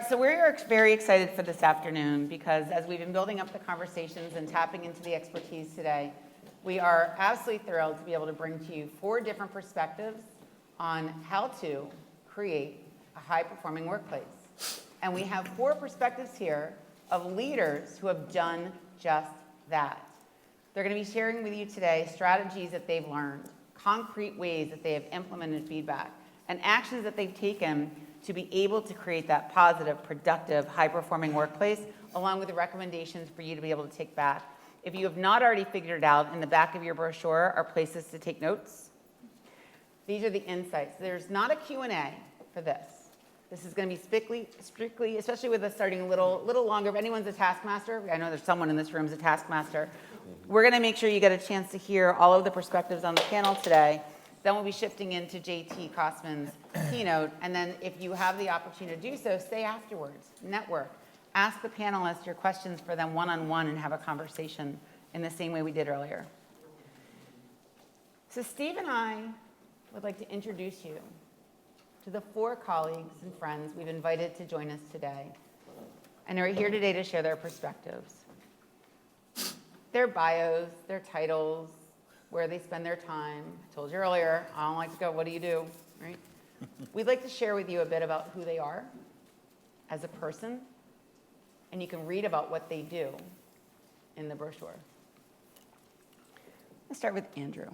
So we're very excited for this afternoon because as we've been building up the conversations and tapping into the expertise today, we are absolutely thrilled to be able to bring to you 4 different perspectives on how to create a high-performing workplace. And we have 4 perspectives here of leaders who have done just that. They're going to be sharing with you today strategies that they've learned, concrete ways that they have implemented feedback, and actions that they've taken to be able to create that positive, productive, high-performing workplace, along with the recommendations for you to be able to take back. If you have not already figured it out, in the back of your brochure are places to take notes. These are the insights. There's not a Q&A for this. This is going to be strictly, especially with us starting a little longer. If anyone's a taskmaster, I know there's someone in this room who's a taskmaster. We're going to make sure you get a chance to hear all of the perspectives on the panel today. Then we'll be shifting into JT Kosman's keynote. And then if you have the opportunity to do so, stay afterwards, network. Ask the panelists your questions for them one-on-one and have a conversation in the same way we did earlier. So Steve and I would like to introduce you to the 4 colleagues and friends we've invited to join us today and are here today to share their perspectives. Their bios, their titles, where they spend their time. I told you earlier, I don't like to go, what do you do, right? We'd like to share with you a bit about who they are as a person, and you can read about what they do in the brochure. Let's start with Andrew.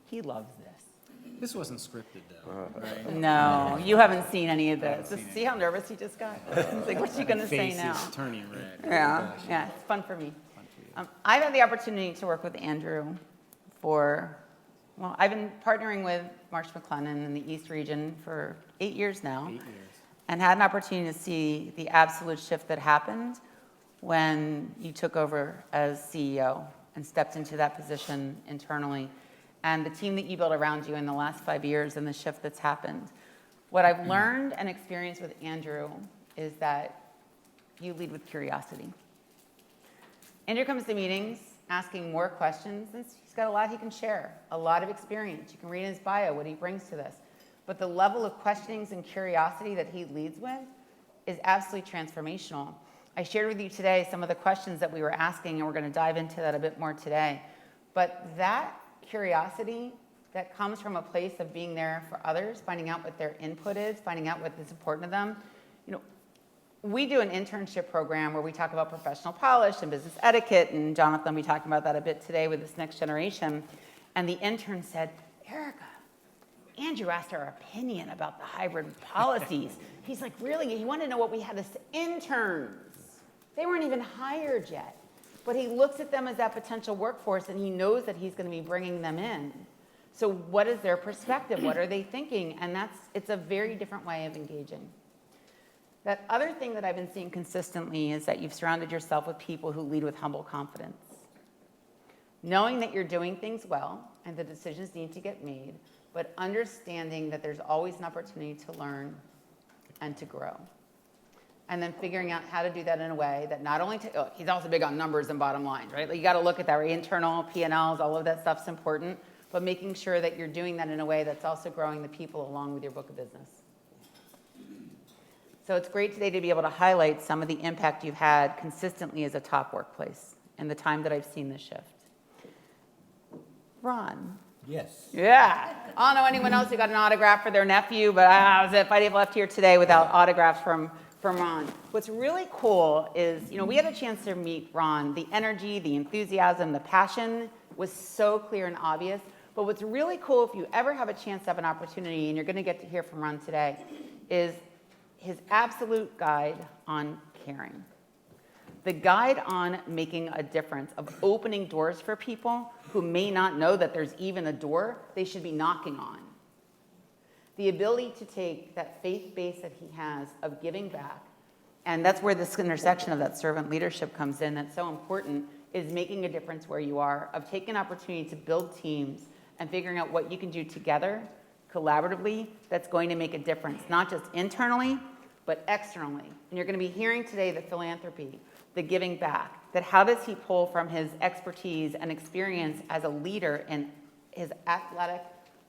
He loves this. This wasn't scripted, though, right? No, you haven't seen any of this. See how nervous he just got? He's like, what's she going to say now? Face is turning red. Yeah, it's fun for me. I've had the opportunity to work with Andrew I've been partnering with Marsh McLennan in the East region for 8 years now. 8 years. And had an opportunity to see the absolute shift that happened when you took over as CEO and stepped into that position internally. And the team that you built around you in the last 5 years and the shift that's happened. What I've learned and experienced with Andrew is that you lead with curiosity. Andrew comes to meetings asking more questions, and he's got a lot he can share, a lot of experience. You can read in his bio what he brings to this. But the level of questionings and curiosity that he leads with is absolutely transformational. I shared with you today some of the questions that we were asking, and we're going to dive into that a bit more today. But that curiosity that comes from a place of being there for others, finding out what their input is, finding out what is important to them. We do an internship program where we talk about professional polish and business etiquette, and Jonathan will be talking about that a bit today with this next generation. And the intern said, Erica, Andrew asked our opinion about the hybrid policies. He's like, really? He wanted to know what we had as interns. They weren't even hired yet. But he looks at them as that potential workforce, and he knows that he's going to be bringing them in. So what is their perspective? What are they thinking? And it's a very different way of engaging. That other thing that I've been seeing consistently is that you've surrounded yourself with people who lead with humble confidence. Knowing that you're doing things well and the decisions need to get made, but understanding that there's always an opportunity to learn and to grow. And then figuring out how to do that in a way that not only, he's also big on numbers and bottom lines, right? Like you got to look at that, right? Internal, P&Ls, all of that stuff's important, but making sure that you're doing that in a way that's also growing the people along with your book of business. So it's great today to be able to highlight some of the impact you've had consistently as a top workplace in the time that I've seen this shift. Ron. Yes. Yeah. I don't know anyone else who got an autograph for their nephew, but I was if I'd have left here today without autographs from Ron. What's really cool is, we had a chance to meet Ron. The energy, the enthusiasm, the passion was so clear and obvious. But what's really cool, if you ever have a chance to have an opportunity, and you're going to get to hear from Ron today, is his absolute guide on caring. The guide on making a difference, of opening doors for people who may not know that there's even a door they should be knocking on. The ability to take that faith base that he has of giving back, and that's where this intersection of that servant leadership comes in that's so important, is making a difference where you are, of taking an opportunity to build teams and figuring out what you can do together, collaboratively, that's going to make a difference, not just internally, but externally. And you're going to be hearing today the philanthropy, the giving back, that how does he pull from his expertise and experience as a leader in his athletic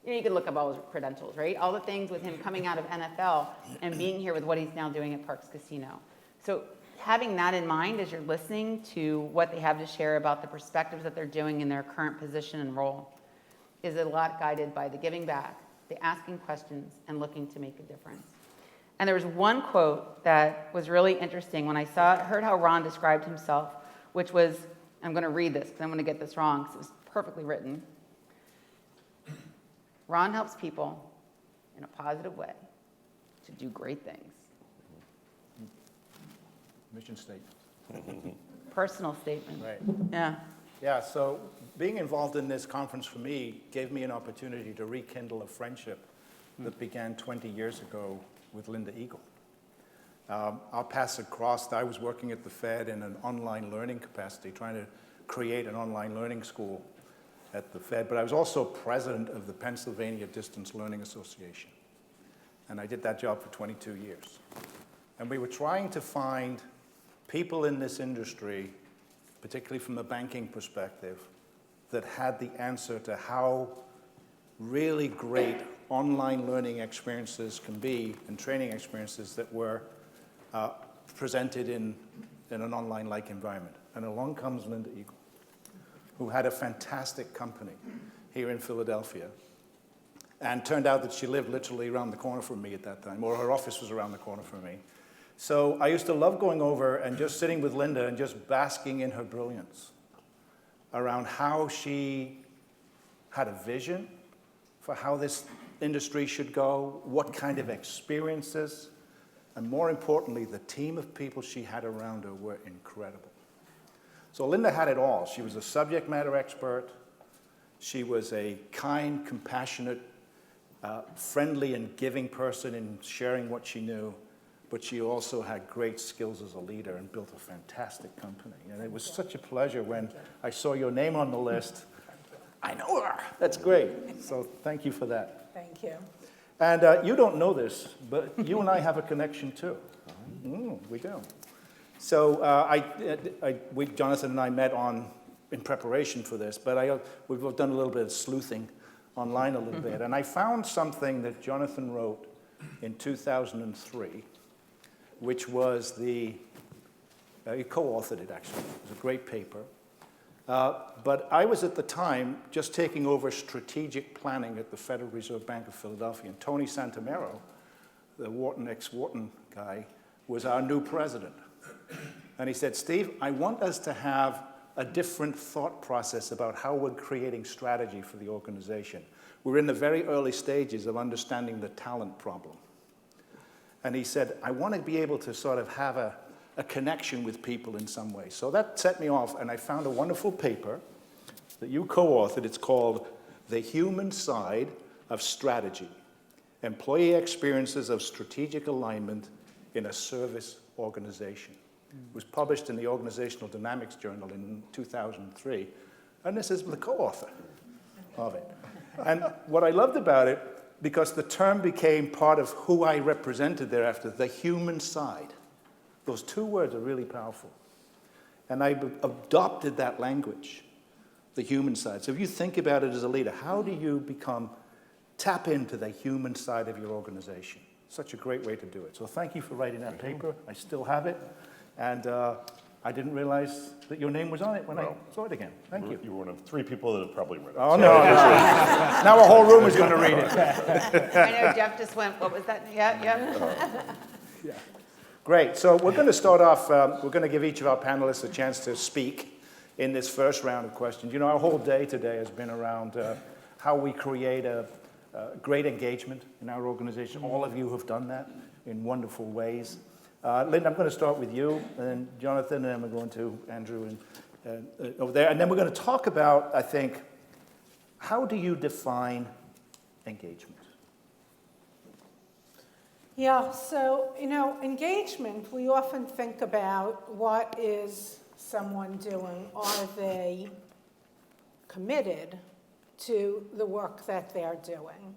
you can look up all his credentials, right? All the things with him coming out of NFL and being here with what he's now doing at Parks Casino. So having that in mind as you're listening to what they have to share about the perspectives that they're doing in their current position and role is a lot guided by the giving back, the asking questions, and looking to make a difference. And there was one quote that was really interesting when I heard how Ron described himself, which was, I'm going to read this because I'm going to get this wrong because it was perfectly written. Ron helps people in a positive way to do great things. Mission statement. Personal statement. Right. Yeah. Yeah, so being involved in this conference for me gave me an opportunity to rekindle a friendship that began 20 years ago with Linda Eagle. Our paths had crossed. I was working at the Fed in an online learning capacity, trying to create an online learning school at the Fed, but I was also president of the Pennsylvania Distance Learning Association. And I did that job for 22 years. And we were trying to find people in this industry, particularly from the banking perspective, that had the answer to how really great online learning experiences can be and training experiences that were presented in an online-like environment. And along comes Linda Eagle, who had a fantastic company here in Philadelphia. And turned out that she lived literally around the corner from me at that time, or her office was around the corner from me. So I used to love going over and just sitting with Linda and just basking in her brilliance around how she had a vision for how this industry should go, what kind of experiences, and more importantly, the team of people she had around her were incredible. So Linda had it all. She was a subject matter expert. She was a kind, compassionate, friendly and giving person in sharing what she knew. But she also had great skills as a leader and built a fantastic company. And it was such a pleasure when I saw your name on the list. I know her. That's great. So thank you for that. Thank you. And you don't know this, but you and I have a connection too. We do. So Jonathan and I met in preparation for this, but we've done a little bit of sleuthing online a little bit. And I found something that Jonathan wrote in 2003, which was he co-authored it actually. It was a great paper. But I was at the time just taking over strategic planning at the Federal Reserve Bank of Philadelphia. And Tony Santomero, the ex-Wharton guy, was our new president. And he said, Steve, I want us to have a different thought process about how we're creating strategy for the organization. We're in the very early stages of understanding the talent problem. And he said, I want to be able to sort of have a connection with people in some way. So that set me off, and I found a wonderful paper that you co-authored. It's called The Human Side of Strategy, Employee Experiences of Strategic Alignment in a Service Organization. It was published in the Organizational Dynamics Journal in 2003, and this is the co-author of it. And what I loved about it, because the term became part of who I represented thereafter, the human side. Those two words are really powerful. And I adopted that language, the human side. So if you think about it as a leader, how do you tap into the human side of your organization? Such a great way to do it. So thank you for writing that paper. I still have it. And I didn't realize that your name was on it when I saw it again. Thank you. You were one of 3 people that have probably read it. Oh, no. Now a whole room is going to read it. I know Jeff just went, what was that? Yeah. Yeah. Great. So we're going to start off, we're going to give each of our panelists a chance to speak in this first round of questions. You know, our whole day today has been around how we create a great engagement in our organization. All of you have done that in wonderful ways. Linda, I'm going to start with you, and then Jonathan, and then we're going to Andrew and over there. And then we're going to talk about, I think, how do you define engagement? Yeah, so, engagement, we often think about what is someone doing. Are they committed to the work that they're doing?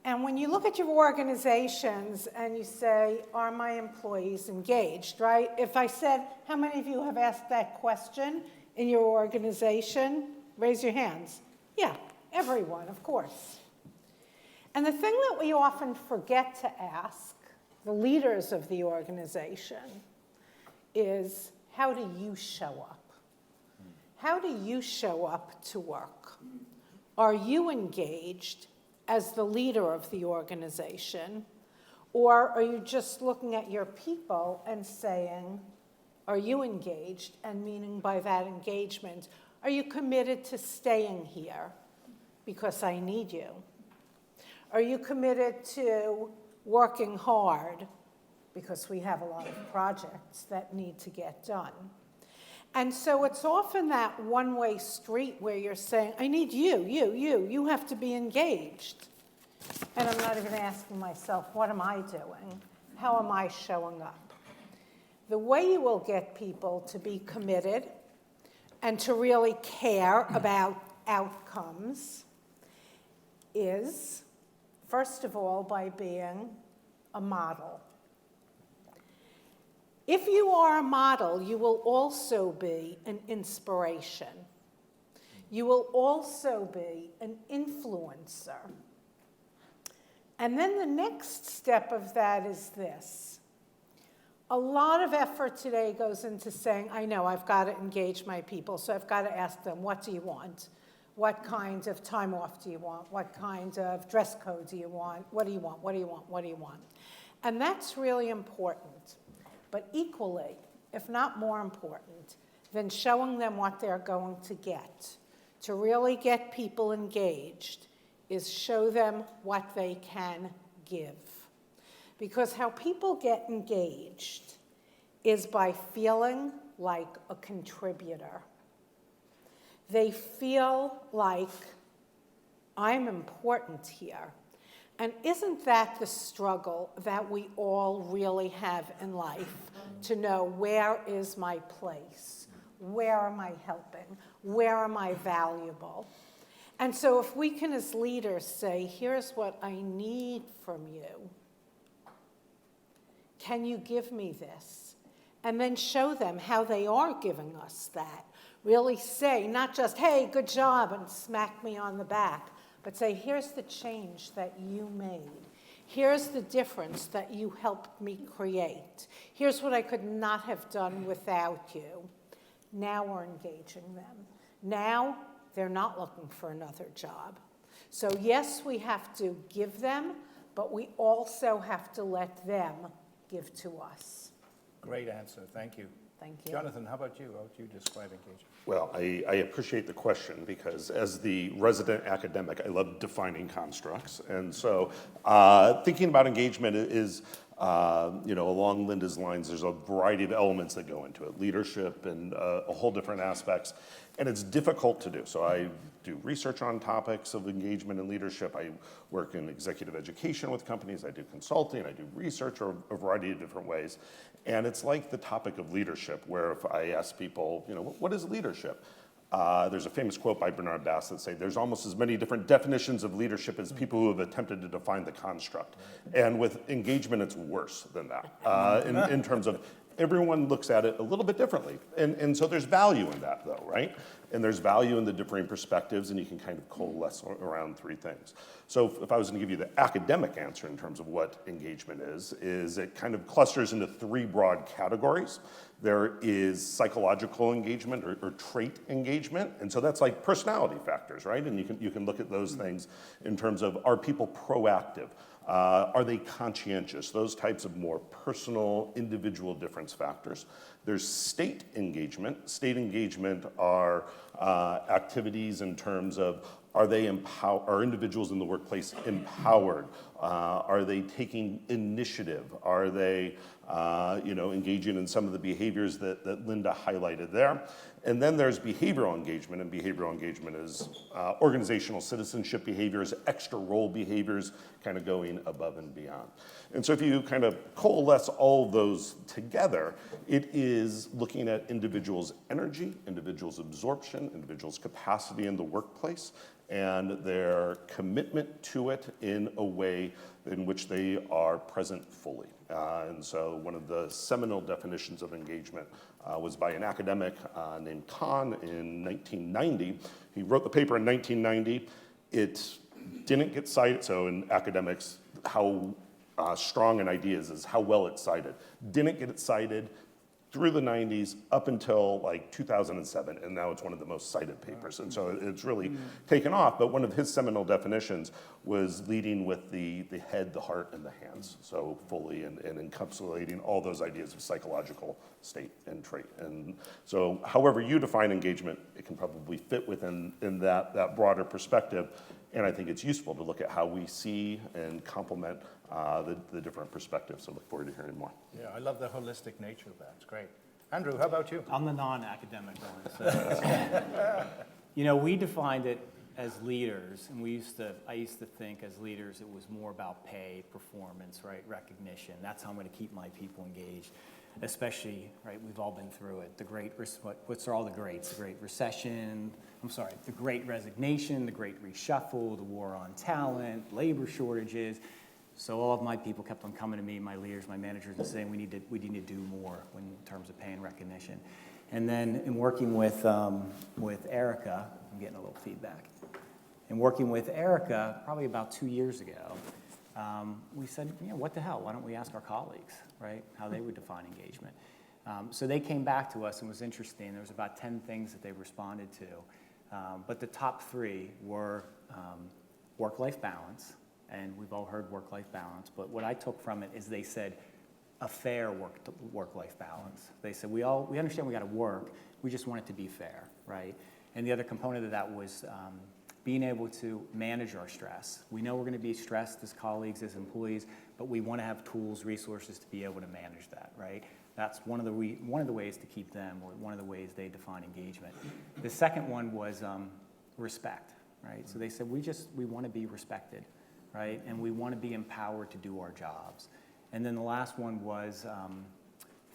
And when you look at your organizations and you say, are my employees engaged, right? If I said, how many of you have asked that question in your organization? Raise your hands. Yeah, everyone, of course. And the thing that we often forget to ask the leaders of the organization is, how do you show up? How do you show up to work? Are you engaged as the leader of the organization? Or are you just looking at your people and saying, are you engaged? And meaning by that engagement, are you committed to staying here because I need you? Are you committed to working hard because we have a lot of projects that need to get done? And so it's often that one-way street where you're saying, I need you have to be engaged. And I'm not even asking myself, what am I doing? How am I showing up? The way you will get people to be committed and to really care about outcomes is, first of all, by being a model. If you are a model, you will also be an inspiration. You will also be an influencer. And then the next step of that is this. A lot of effort today goes into saying, I know I've got to engage my people, so I've got to ask them, what do you want? What kind of time off do you want? What kind of dress code do you want? What do you want? What do you want? What do you want? And that's really important. But equally, if not more important, than showing them what they're going to get, to really get people engaged, is show them what they can give. Because how people get engaged is by feeling like a contributor. They feel like, I'm important here. And isn't that the struggle that we all really have in life? To know, where is my place? Where am I helping? Where am I valuable? And so if we can, as leaders, say, here's what I need from you. Can you give me this? And then show them how they are giving us that. Really say, not just, hey, good job, and smack me on the back, but say, here's the change that you made. Here's the difference that you helped me create. Here's what I could not have done without you. Now we're engaging them. Now they're not looking for another job. So yes, we have to give them, but we also have to let them give to us. Great answer, thank you. Thank you. Jonathan, how about you? How would you describe engagement? Well, I appreciate the question because as the resident academic, I love defining constructs. And so thinking about engagement is, along Linda's lines, there's a variety of elements that go into it, leadership and a whole different aspects. And it's difficult to do. So I do research on topics of engagement and leadership. I work in executive education with companies. I do consulting. I do research or a variety of different ways. And it's like the topic of leadership, where if I ask people, what is leadership? There's a famous quote by Bernard Bass that say, there's almost as many different definitions of leadership as people who have attempted to define the construct. And with engagement, it's worse than that in terms of everyone looks at it a little bit differently. And so there's value in that, though, right? And there's value in the differing perspectives, and you can kind of coalesce around three things. So if I was going to give you the academic answer in terms of what engagement is it kind of clusters into three broad categories. There is psychological engagement or trait engagement, and so that's like personality factors, right? And you can look at those things in terms of, are people proactive? Are they conscientious? Those types of more personal, individual difference factors. There's state engagement. State engagement are activities in terms of, are individuals in the workplace empowered? Are they taking initiative? Are they engaging in some of the behaviors that Linda highlighted there? And then there's behavioral engagement, and behavioral engagement is organizational citizenship behaviors, extra role behaviors, kind of going above and beyond. And so if you kind of coalesce all those together, it is looking at individuals' energy, individuals' absorption, individuals' capacity in the workplace, and their commitment to it in a way in which they are present fully. And so one of the seminal definitions of engagement was by an academic named Kahn in 1990. He wrote the paper in 1990. It didn't get cited, so in academics, how strong an idea is how well it's cited. Didn't get it cited through the 90s up until like 2007, and now it's one of the most cited papers. And so it's really taken off, but one of his seminal definitions was leading with the head, the heart, and the hands, so fully and encapsulating all those ideas of psychological state and trait. And so however you define engagement, it can probably fit within that broader perspective, and I think it's useful to look at how we see and complement the different perspectives, so look forward to hearing more. Yeah, I love the holistic nature of that. It's great. Andrew, how about you? I'm the non-academic one. So, we defined it as leaders, and I used to think as leaders it was more about pay, performance, right, recognition. That's how I'm going to keep my people engaged, especially, right, we've all been through it. What's all the greats? The Great Recession, the Great Resignation, the Great Reshuffle, the War on Talent, labor shortages. So all of my people kept on coming to me, my leaders, my managers, and saying we need to do more in terms of pay and recognition. And then in working with Erica, I'm getting a little feedback. In working with Erica, probably about 2 years ago, we said, what the hell? Why don't we ask our colleagues, right, how they would define engagement? So they came back to us, and it was interesting. There was about 10 things that they responded to, but the top 3 were work-life balance. And we've all heard work-life balance, but what I took from it is they said a fair work-life balance. They said we understand we got to work, we just want it to be fair, right? And the other component of that was being able to manage our stress. We know we're going to be stressed as colleagues, as employees, but we want to have tools, resources to be able to manage that, right? That's one of the ways to keep them, or one of the ways they define engagement. The second one was respect, right? So they said we want to be respected, right? And we want to be empowered to do our jobs. And then the last one was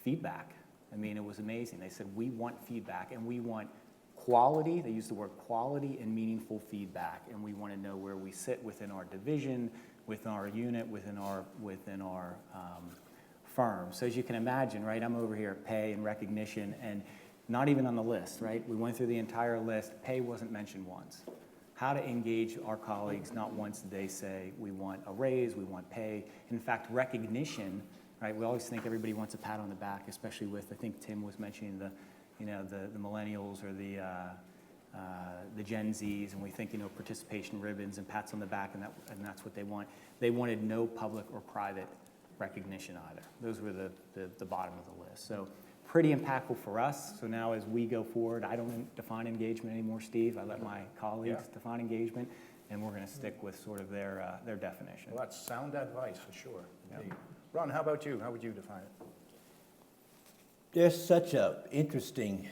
feedback. I mean, it was amazing. They said, we want feedback, and we want quality. They used the word quality and meaningful feedback. And we want to know where we sit within our division, within our unit, within our firm. So as you can imagine, right, I'm over here at pay and recognition, and not even on the list, right? We went through the entire list. Pay wasn't mentioned once. How to engage our colleagues, not once did they say, we want a raise, we want pay. In fact, recognition, right? We always think everybody wants a pat on the back, especially with, I think Tim was mentioning the millennials or the Gen Zs, and we think, participation ribbons and pats on the back, and that's what they want. They wanted no public or private recognition either. Those were the bottom of the list. So pretty impactful for us. So now as we go forward, I don't define engagement anymore, Steve. I let my colleagues define engagement, and we're going to stick with sort of their definition. Well, that's sound advice for sure. Indeed. Ron, how about you? How would you define it? There's such an interesting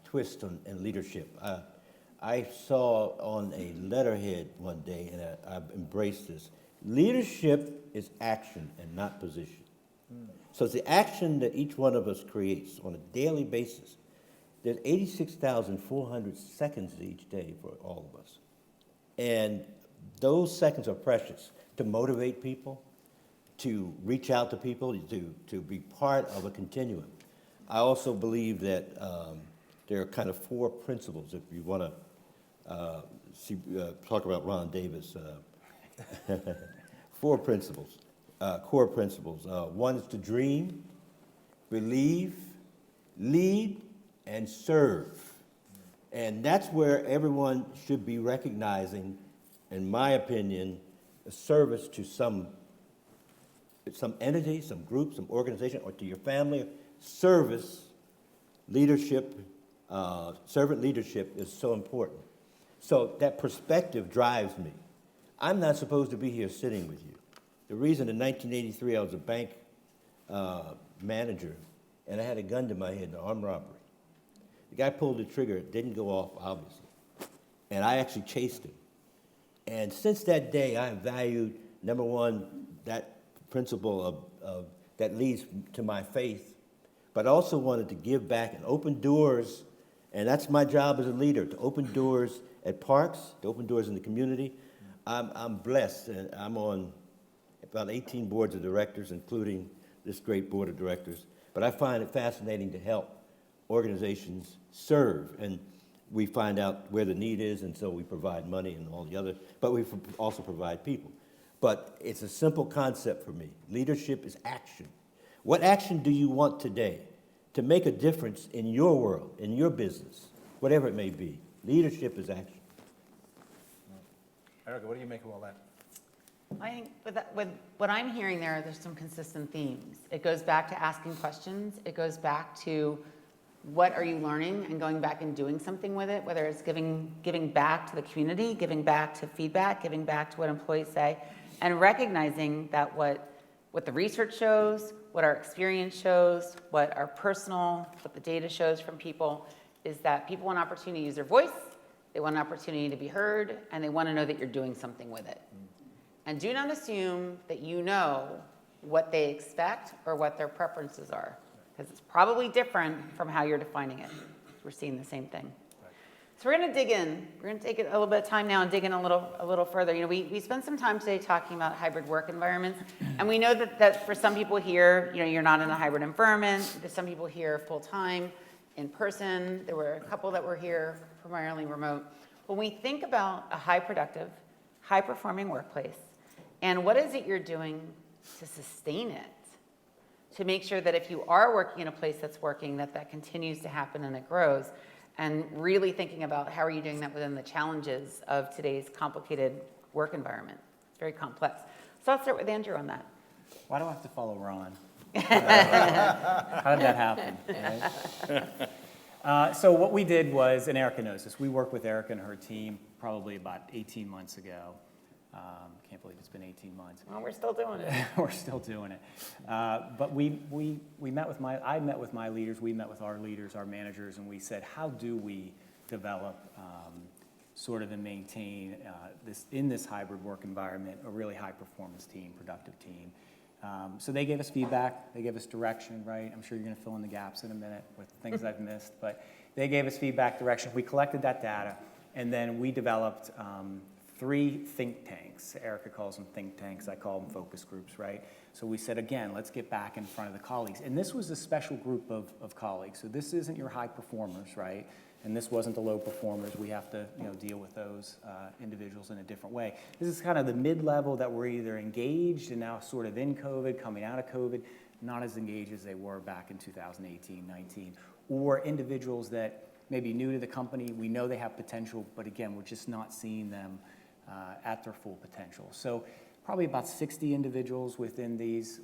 twist in leadership. I saw on a letterhead one day, and I've embraced this. Leadership is action and not position. So it's the action that each one of us creates on a daily basis. There's 86,400 seconds each day for all of us. And those seconds are precious to motivate people, to reach out to people, to be part of a continuum. I also believe that there are kind of 4 principles, if you want to talk about Ron Davis. 4 principles. Core principles. One is to dream, believe, lead, and serve. And that's where everyone should be recognizing, in my opinion, a service to some entity, some group, some organization, or to your family. Service, leadership, servant leadership is so important. So that perspective drives me. I'm not supposed to be here sitting with you. The reason in 1983 I was a bank manager, and I had a gun to my head, an armed robbery. The guy pulled the trigger, it didn't go off, obviously. And I actually chased him. And since that day, I have valued, number one, that principle of that leads to my faith, but I also wanted to give back and open doors, and that's my job as a leader, to open doors at parks, to open doors in the community. I'm blessed, and I'm on about 18 boards of directors, including this great board of directors. But I find it fascinating to help organizations serve. And we find out where the need is, and so we provide money and all the other, but we also provide people. But it's a simple concept for me. Leadership is action. What action do you want today to make a difference in your world, in your business, whatever it may be? Leadership is action. Erica, what do you make of all that? I think with what I'm hearing there's some consistent themes. It goes back to asking questions. It goes back to what are you learning and going back and doing something with it, whether it's giving back to the community, giving back to feedback, giving back to what employees say, and recognizing that what the research shows, what our experience shows, what the data shows from people is that people want an opportunity to use their voice, they want an opportunity to be heard, and they want to know that you're doing something with it. And do not assume that you know what they expect or what their preferences are, because it's probably different from how you're defining it. We're seeing the same thing. So we're going to dig in. We're going to take a little bit of time now and dig in a little further. You know, we spent some time today talking about hybrid work environments, and we know that for some people here, you know, you're not in a hybrid environment. There's some people here full-time, in person. There were a couple that were here primarily remote. When we think about a high-productive, high-performing workplace, and what is it you're doing to sustain it, to make sure that if you are working in a place that's working, that continues to happen and it grows, and really thinking about how are you doing that within the challenges of today's complicated work environment. It's very complex. So I'll start with Andrew on that. Why do I have to follow Ron? How did that happen? Right? So what we did was, and Erica knows this, we worked with Erica and her team probably about 18 months ago. Can't believe it's been 18 months. Well, we're still doing it. We're still doing it. But I met with my leaders, we met with our leaders, our managers, and we said, how do we develop sort of and maintain in this hybrid work environment, a really high performance team, productive team. So they gave us feedback, they gave us direction, right? I'm sure you're gonna fill in the gaps in a minute with things I've missed, but they gave us feedback, direction. We collected that data, and then we developed 3 think tanks. Erica calls them think tanks, I call them focus groups, right? So we said, again, let's get back in front of the colleagues. And this was a special group of colleagues. So this isn't your high performers, right? And this wasn't the low performers. We have to, deal with those individuals in a different way. This is kind of the mid-level that were either engaged and now sort of in COVID, coming out of COVID, not as engaged as they were back in 2018, 19, or individuals that may be new to the company. We know they have potential, but again, we're just not seeing them at their full potential. So probably about 60 individuals within the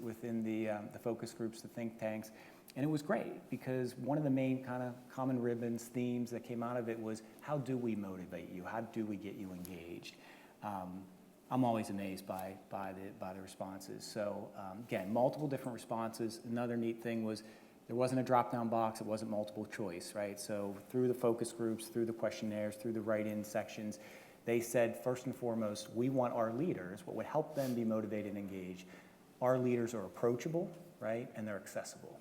focus groups, the think tanks. And it was great because one of the main kind of common ribbons, themes that came out of it was, how do we motivate you? How do we get you engaged? I'm always amazed by the responses. So again, multiple different responses. Another neat thing was there wasn't a drop-down box. It wasn't multiple choice, right? So through the focus groups, through the questionnaires, through the write-in sections, they said, first and foremost, we want our leaders, what would help them be motivated and engaged, our leaders are approachable, right, and they're accessible,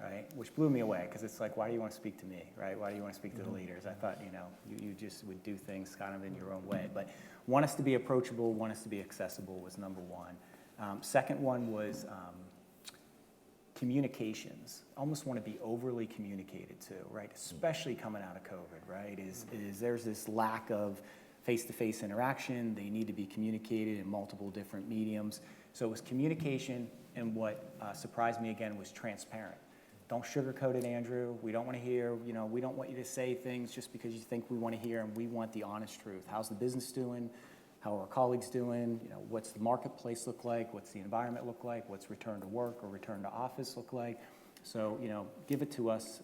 right, which blew me away, because it's like, why do you want to speak to me, right, why do you want to speak to the leaders? I thought, you just would do things kind of in your own way, but want us to be approachable, want us to be accessible was number one. Second one was communications. Almost want to be overly communicated to, right, especially coming out of COVID, right, is there's this lack of face-to-face interaction. They need to be communicated in multiple different mediums. So it was communication, and what surprised me again was transparent. Don't sugarcoat it, Andrew. We don't want to hear, we don't want you to say things just because you think we want to hear them. We want the honest truth. How's the business doing? How are our colleagues doing? What's the marketplace look like? What's the environment look like? What's return to work or return to office look like? So, give it to us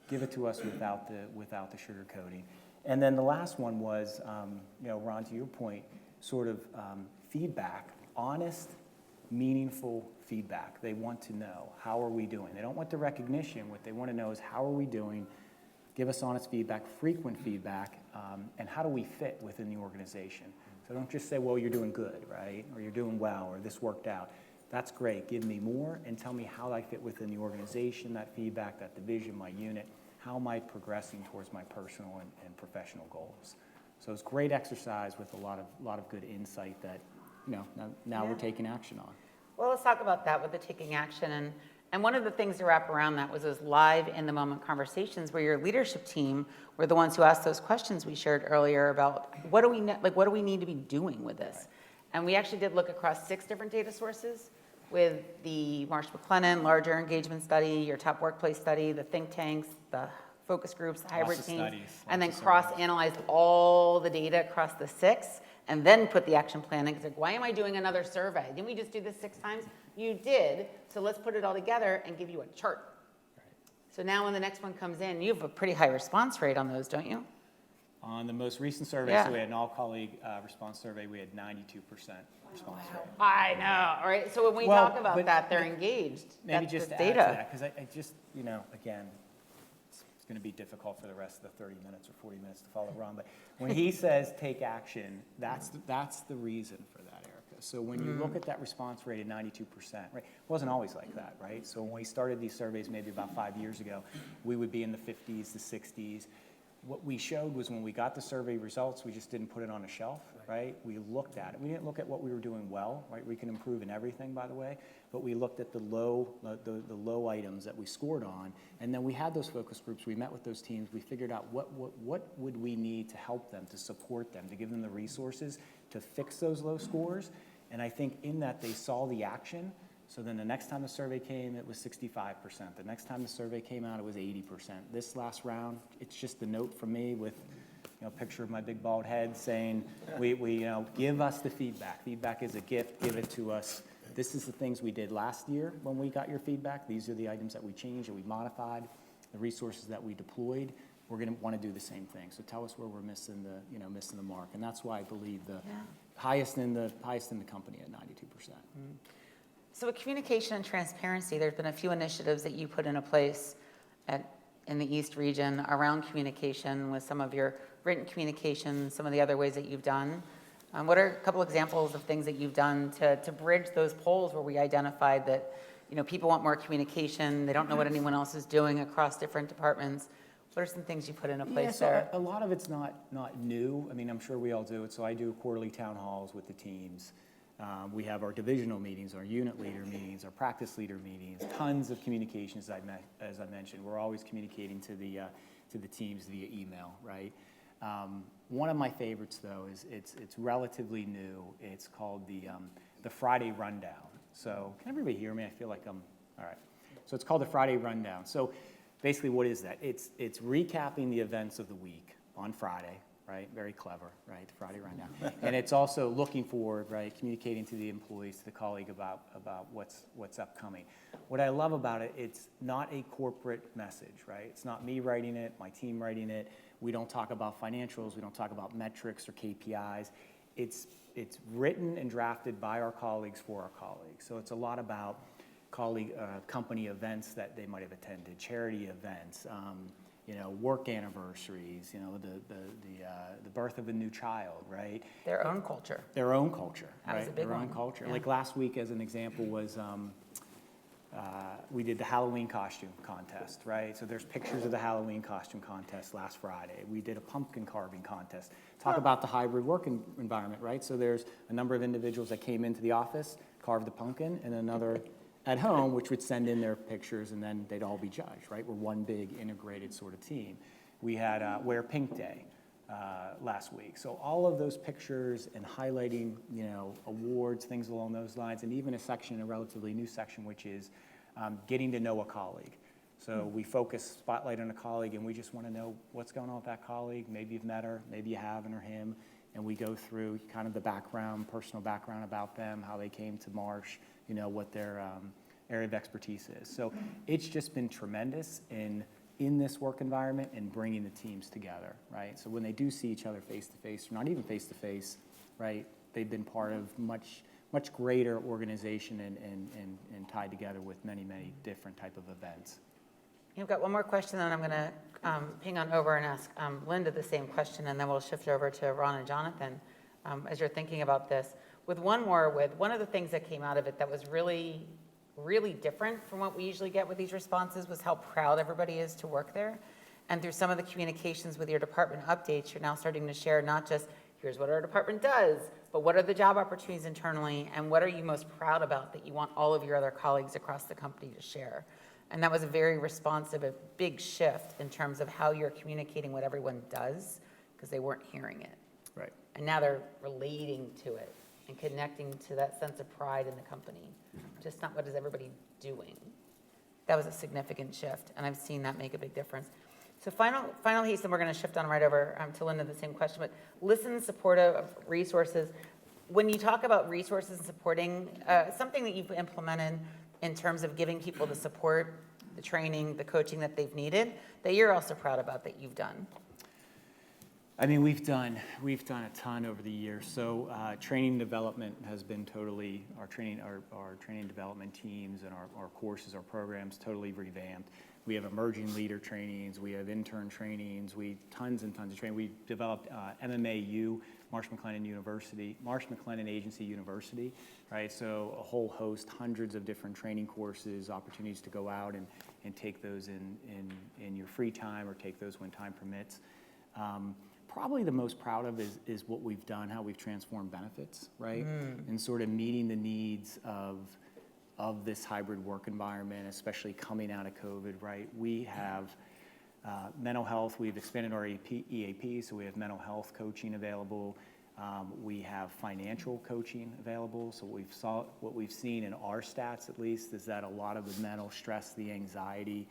without the sugarcoating. And then the last one was, Ron, to your point, sort of feedback, honest, meaningful feedback. They want to know, how are we doing? They don't want the recognition. What they want to know is, how are we doing? Give us honest feedback, frequent feedback, and how do we fit within the organization? So don't just say, well, you're doing good, right? Or you're doing well, or this worked out. That's great. Give me more and tell me how I fit within the organization, that feedback, that division, my unit. How am I progressing towards my personal and professional goals? So it's great exercise with a lot of good insight that, now we're taking action on. Well, let's talk about that with the taking action. And one of the things to wrap around that was those live in the moment conversations where your leadership team were the ones who asked those questions we shared earlier about what do we need to be doing with this? And we actually did look across 6 different data sources with the Marsh McLennan larger engagement study, your top workplace study, the think tanks, the focus groups, the hybrid of teams, studies, and then lots of cross-analyzed all the data across the 6 and then put the action plan in. Because like, why am I doing another survey? Didn't we just do this 6 times? You did, so let's put it all together and give you a chart. So now when the next one comes in, you have a pretty high response rate on those, don't you? On the most recent survey, Yeah. so we had an all-colleague response survey, we had 92% response rate. I know, right? So when we Well, talk about but that, they're engaged. Maybe That's just the to add to data. that, because I just, again, it's going to be difficult for the rest of the 30 minutes or 40 minutes to follow Ron, but when he says take action, that's the reason for that, Erica. So when you look at that response rate at 92%, right, it wasn't always like that, right? So when we started these surveys maybe about 5 years ago, we would be in the 50s, the 60s. What we showed was when we got the survey results, we just didn't put it on a shelf, right? We looked at it. We didn't look at what we were doing well, right? We can improve in everything, by the way, but we looked at the low items that we scored on, and then we had those focus groups. We met with those teams. We figured out what would we need to help them, to support them, to give them the resources to fix those low scores. And I think in that they saw the action. So then the next time the survey came, it was 65%. The next time the survey came out, it was 80%. This last round, it's just a note from me with a picture of my big bald head saying, we give us the feedback. Feedback is a gift, give it to us. This is the things we did last year when we got your feedback. These are the items that we changed or we modified, the resources that we deployed. We're going to want to do the same thing. So tell us where we're missing the mark. And that's why I believe the highest in the company at 92%. So with communication and transparency, there's been a few initiatives that you put into place in the East region around communication with some of your written communication, some of the other ways that you've done. What are a couple examples of things that you've done to bridge those polls where we identified that people want more communication, they don't know what anyone else is doing across different departments? What are some things you put into place there? A lot of it's not new. I mean, I'm sure we all do it. So I do quarterly town halls with the teams. We have our divisional meetings, our unit leader meetings, our practice leader meetings, tons of communications, as I mentioned. We're always communicating to the teams via email, right? One of my favorites, though, is it's relatively new. It's called the Friday Rundown. So can everybody hear me? I feel like I'm, all right. So it's called the Friday Rundown. So basically what is that? It's recapping the events of the week on Friday. Right, very clever, right, the Friday Rundown. And it's also looking forward, right, communicating to the employees, to the colleague about what's upcoming. What I love about it, it's not a corporate message, right? It's not me writing it, my team writing it. We don't talk about financials, we don't talk about metrics or KPIs. It's written and drafted by our colleagues for our colleagues. So it's a lot about company events that they might have attended, charity events, work anniversaries, the birth of a new child, right? Their own culture. Their own culture, That was right? a big Their own one. culture. Yeah. Like last week, as an example, was we did the Halloween costume contest, right? So there's pictures of the Halloween costume contest last Friday. We did a pumpkin carving contest. Talk about the hybrid work environment, right? So there's a number of individuals that came into the office, carved the pumpkin, and another at home, which would send in their pictures, and then they'd all be judged, right? We're one big integrated sort of team. We had Wear Pink Day last week. So all of those pictures and highlighting, awards, things along those lines, and even a relatively new section, which is getting to know a colleague. So we focus spotlight on a colleague, and we just want to know what's going on with that colleague. Maybe you've met her, maybe you haven't, or him, and we go through kind of the background, personal background about them, how they came to Marsh, what their area of expertise is. So it's just been tremendous in this work environment and bringing the teams together, right? So when they do see each other face to face, or not even face to face, right? They've been part of much greater organization and tied together with many different type of events. You've got one more question, then I'm going to ping on over and ask Linda the same question, and then we'll shift over to Ron and Jonathan as you're thinking about this. With one of the things that came out of it that was really, really different from what we usually get with these responses was how proud everybody is to work there. And through some of the communications with your department updates, you're now starting to share not just here's what our department does, but what are the job opportunities internally, and what are you most proud about that you want all of your other colleagues across the company to share? And that was a very responsive, a big shift in terms of how you're communicating what everyone does, because they weren't hearing it. Right. And now they're relating to it and connecting to that sense of pride in the company. Just not what is everybody doing. That was a significant shift, and I've seen that make a big difference. So final piece, and we're going to shift on right over to Linda, the same question, but listen, supportive resources. When you talk about resources and supporting, something that you've implemented in terms of giving people the support, the training, the coaching that they've needed, that you're also proud about that you've done? I mean, we've done a ton over the years. So training development has been totally, our training development teams and our courses, our programs totally revamped. We have emerging leader trainings, we have intern trainings, tons and tons of training. We developed MMAU, Marsh McLennan Agency University, right? So a whole host, hundreds of different training courses, opportunities to go out and take those in your free time or take those when time permits. Probably the most proud of is what we've done, how we've transformed benefits, right? And sort of meeting the needs of this hybrid work environment, especially coming out of COVID, right? We have mental health, we've expanded our EAP, so we have mental health coaching available. We have financial coaching available. So what we've seen in our stats, at least, is that a lot of the mental stress, the anxiety,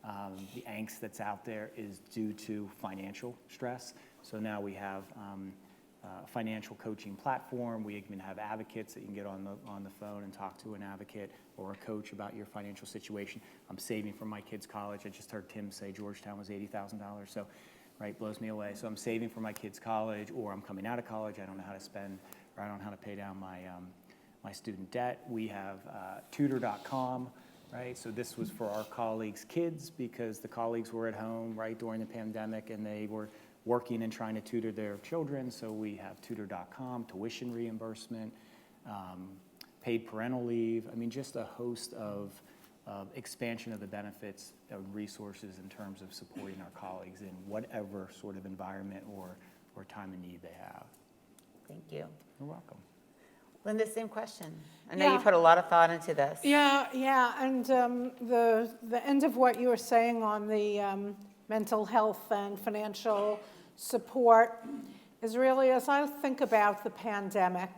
the angst that's out there is due to financial stress. So now we have a financial coaching platform. We even have advocates that you can get on the phone and talk to an advocate or a coach about your financial situation. I'm saving for my kids' college. I just heard Tim say Georgetown was $80,000. So, right, blows me away. So I'm saving for my kids' college, or I'm coming out of college. I don't know how to spend, or I don't know how to pay down my student debt. We have tutor.com. Right, so this was for our colleagues' kids because the colleagues were at home, right, during the pandemic, and they were working and trying to tutor their children. So we have tutor.com, tuition reimbursement, paid parental leave. I mean, just a host of expansion of the benefits of resources in terms of supporting our colleagues in whatever sort of environment or time of need they have. Thank you. You're welcome. Linda, same question. I know Yeah. you put a lot of thought into this. Yeah, and the end of what you were saying on the mental health and financial support is really, as I think about the pandemic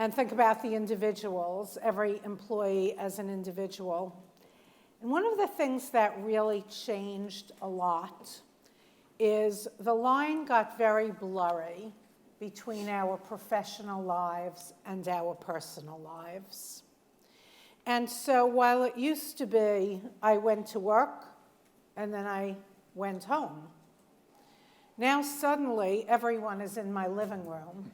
and think about the individuals, every employee as an individual, and one of the things that really changed a lot is the line got very blurry between our professional lives and our personal lives. And so while it used to be I went to work and then I went home, now suddenly everyone is in my living room.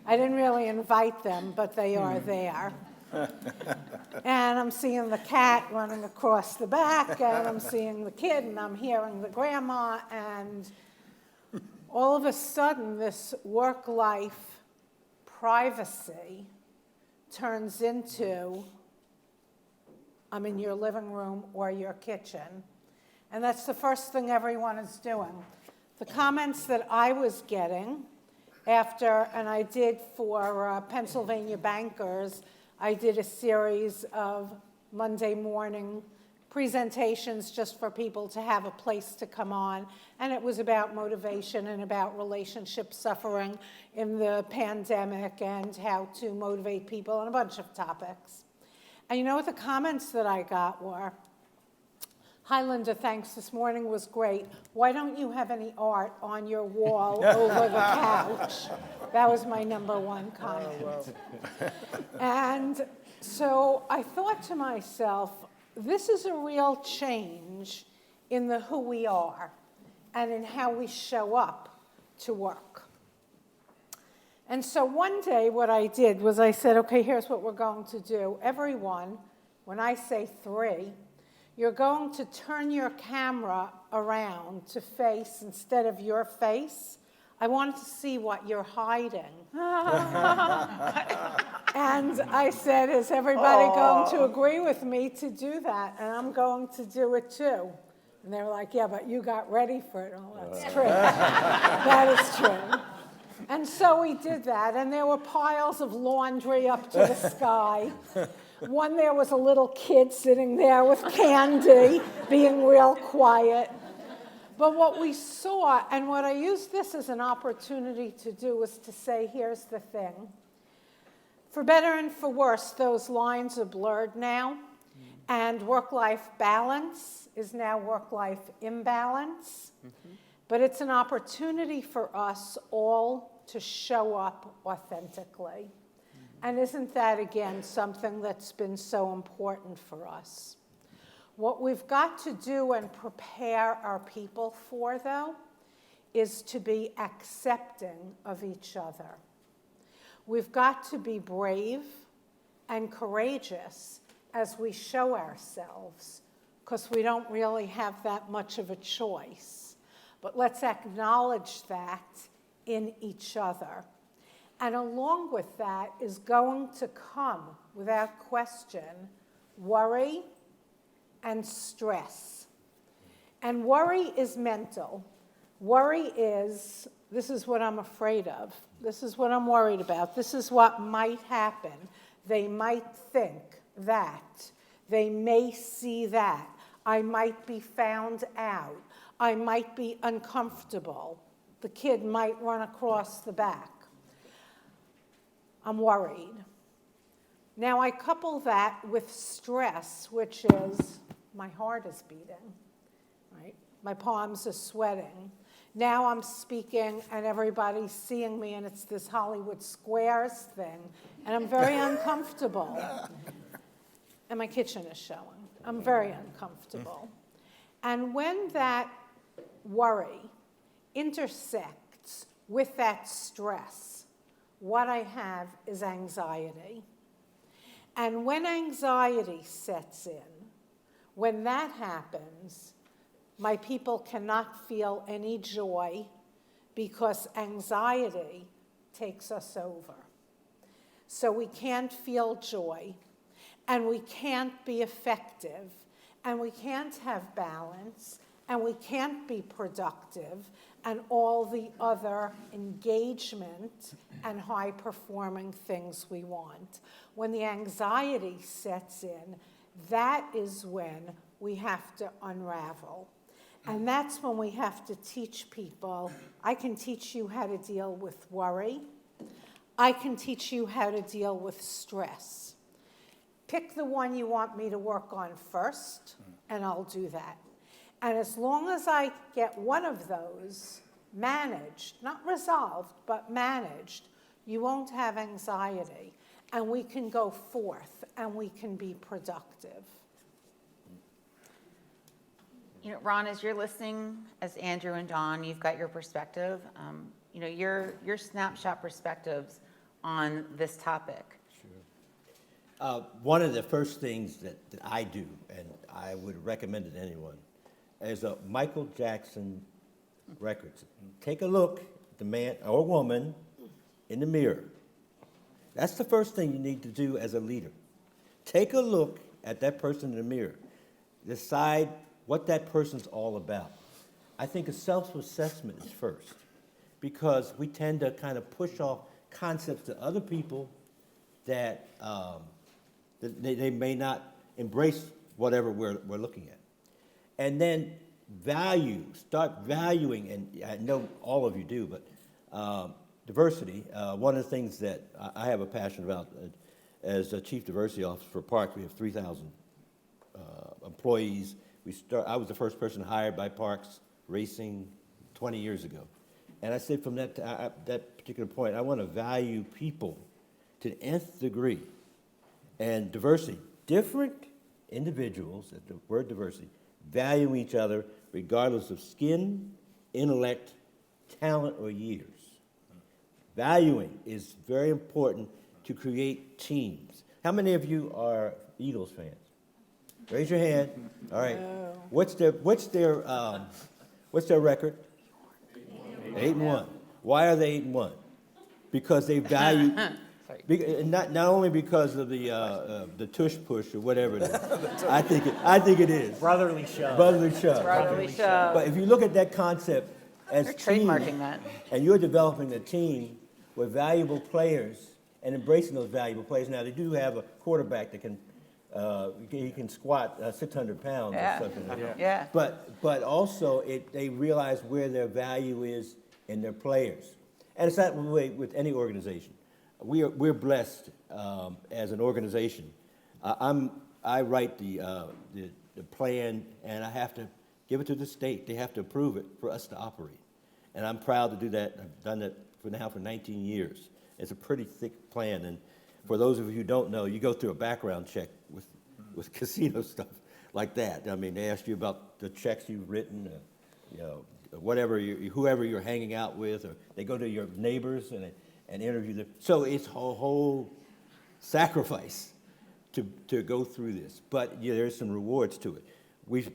I didn't really invite them, but they are there. And I'm seeing the cat running across the back, and I'm seeing the kid, and I'm hearing the grandma, and all of a sudden, this work-life privacy turns into, I'm in your living room or your kitchen. And that's the first thing everyone is doing. The comments that I was getting after, and I did for Pennsylvania bankers, I did a series of Monday morning presentations just for people to have a place to come on. And it was about motivation and about relationship suffering in the pandemic and how to motivate people and a bunch of topics. And you know what the comments that I got were? Hi, Linda, thanks. This morning was great. Why don't you have any art on your wall over the couch? That was my number one comment. And so I thought to myself, this is a real change in who we are and in how we show up to work. And so one day what I did was I said, okay, here's what we're going to do. Everyone, when I say 3, you're going to turn your camera around to face instead of your face. I wanted to see what you're hiding. And I said, is everybody going to agree with me to do that? And I'm going to do it too. And they were like, yeah, but you got ready for it. Oh, that's true. That is true. And so we did that, and there were piles of laundry up to the sky. One, there was a little kid sitting there with candy, being real quiet. But what we saw, and what I used this as an opportunity to do, was to say, here's the thing. For better and for worse, those lines are blurred now, and work-life balance is now work-life imbalance. But it's an opportunity for us all to show up authentically. And isn't that, again, something that's been so important for us? What we've got to do and prepare our people for, though, is to be accepting of each other. We've got to be brave and courageous as we show ourselves, because we don't really have that much of a choice. But let's acknowledge that in each other. And along with that is going to come, without question, worry and stress. And worry is mental. Worry is, this is what I'm afraid of. This is what I'm worried about. This is what might happen. They might think that. They may see that. I might be found out. I might be uncomfortable. The kid might run across the back. I'm worried. Now I couple that with stress, which is my heart is beating, right? My palms are sweating. Now I'm speaking and everybody's seeing me and it's this Hollywood Squares thing, and I'm very uncomfortable. And my kitchen is showing. I'm very uncomfortable. And when that worry intersects with that stress, what I have is anxiety. And when anxiety sets in, when that happens, my people cannot feel any joy because anxiety takes us over. So we can't feel joy, and we can't be effective, and we can't have balance, and we can't be productive, and all the other engagement and high-performing things we want. When the anxiety sets in, that is when we have to unravel. And that's when we have to teach people, I can teach you how to deal with worry. I can teach you how to deal with stress. Pick the one you want me to work on first, and I'll do that. And as long as I get one of those managed, not resolved, but managed, you won't have anxiety. And we can go forth, and we can be productive. You know, Ron, as you're listening, as Andrew and Don, you've got your perspective, your snapshot perspectives on this topic. One of the first things that I do, and I would recommend it to anyone, is a Michael Jackson records. Take a look at the man or woman in the mirror. That's the first thing you need to do as a leader. Take a look at that person in the mirror. Decide what that person's all about. I think a self-assessment is first, because we tend to kind of push off concepts to other people that they may not embrace whatever we're looking at. And then start valuing, and I know all of you do, but diversity, one of the things that I have a passion about as a Chief Diversity Officer for Parks, we have 3,000 employees. I was the first person hired by Parks Racing 20 years ago. And I said from that particular point, I want to value people to the nth degree. And diversity, different individuals, the word diversity, value each other regardless of skin, intellect, talent, or years. Valuing is very important to create teams. How many of you are Eagles fans? Raise your hand. All right. What's their record? 8-1. Why are they 8-1? Because they value Sorry. And not only because of the tush push or whatever it is. I think it is. Brotherly shove. Brotherly shove. Brotherly shove. But if you look at that concept as They're team, trademarking that. and you're developing a team with valuable players and embracing those valuable players. Now, they do have a quarterback that he can squat 600 pounds Yeah. or something like that. Yeah. But also, they realize where their value is in their players. And it's that way with any organization. We're blessed as an organization. I write the plan, and I have to give it to the state. They have to approve it for us to operate. And I'm proud to do that. I've done that for 19 years. It's a pretty thick plan. And for those of you who don't know, you go through a background check with casino stuff like that. I mean, they ask you about the checks you've written, whatever whoever you're hanging out with, or they go to your neighbors and interview them. So it's a whole sacrifice to go through this. But there's some rewards to it.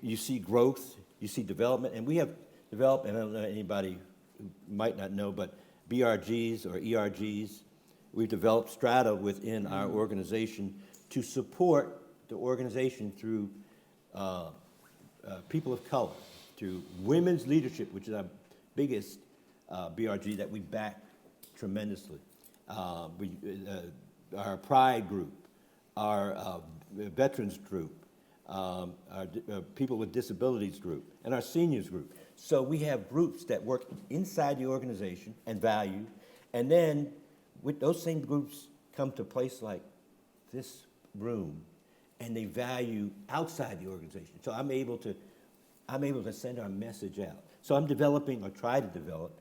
You see growth, you see development, and we have developed, and I don't know anybody who might not know, but BRGs or ERGs, we've developed strata within our organization to support the organization through people of color, through women's leadership, which is our biggest BRG that we back tremendously. Our Pride group, our Veterans group, our People with Disabilities group, and our Seniors group. So we have groups that work inside the organization and value, and then with those same groups come to a place like this room, and they value outside the organization. So I'm able to send our message out. So I'm developing, or try to develop,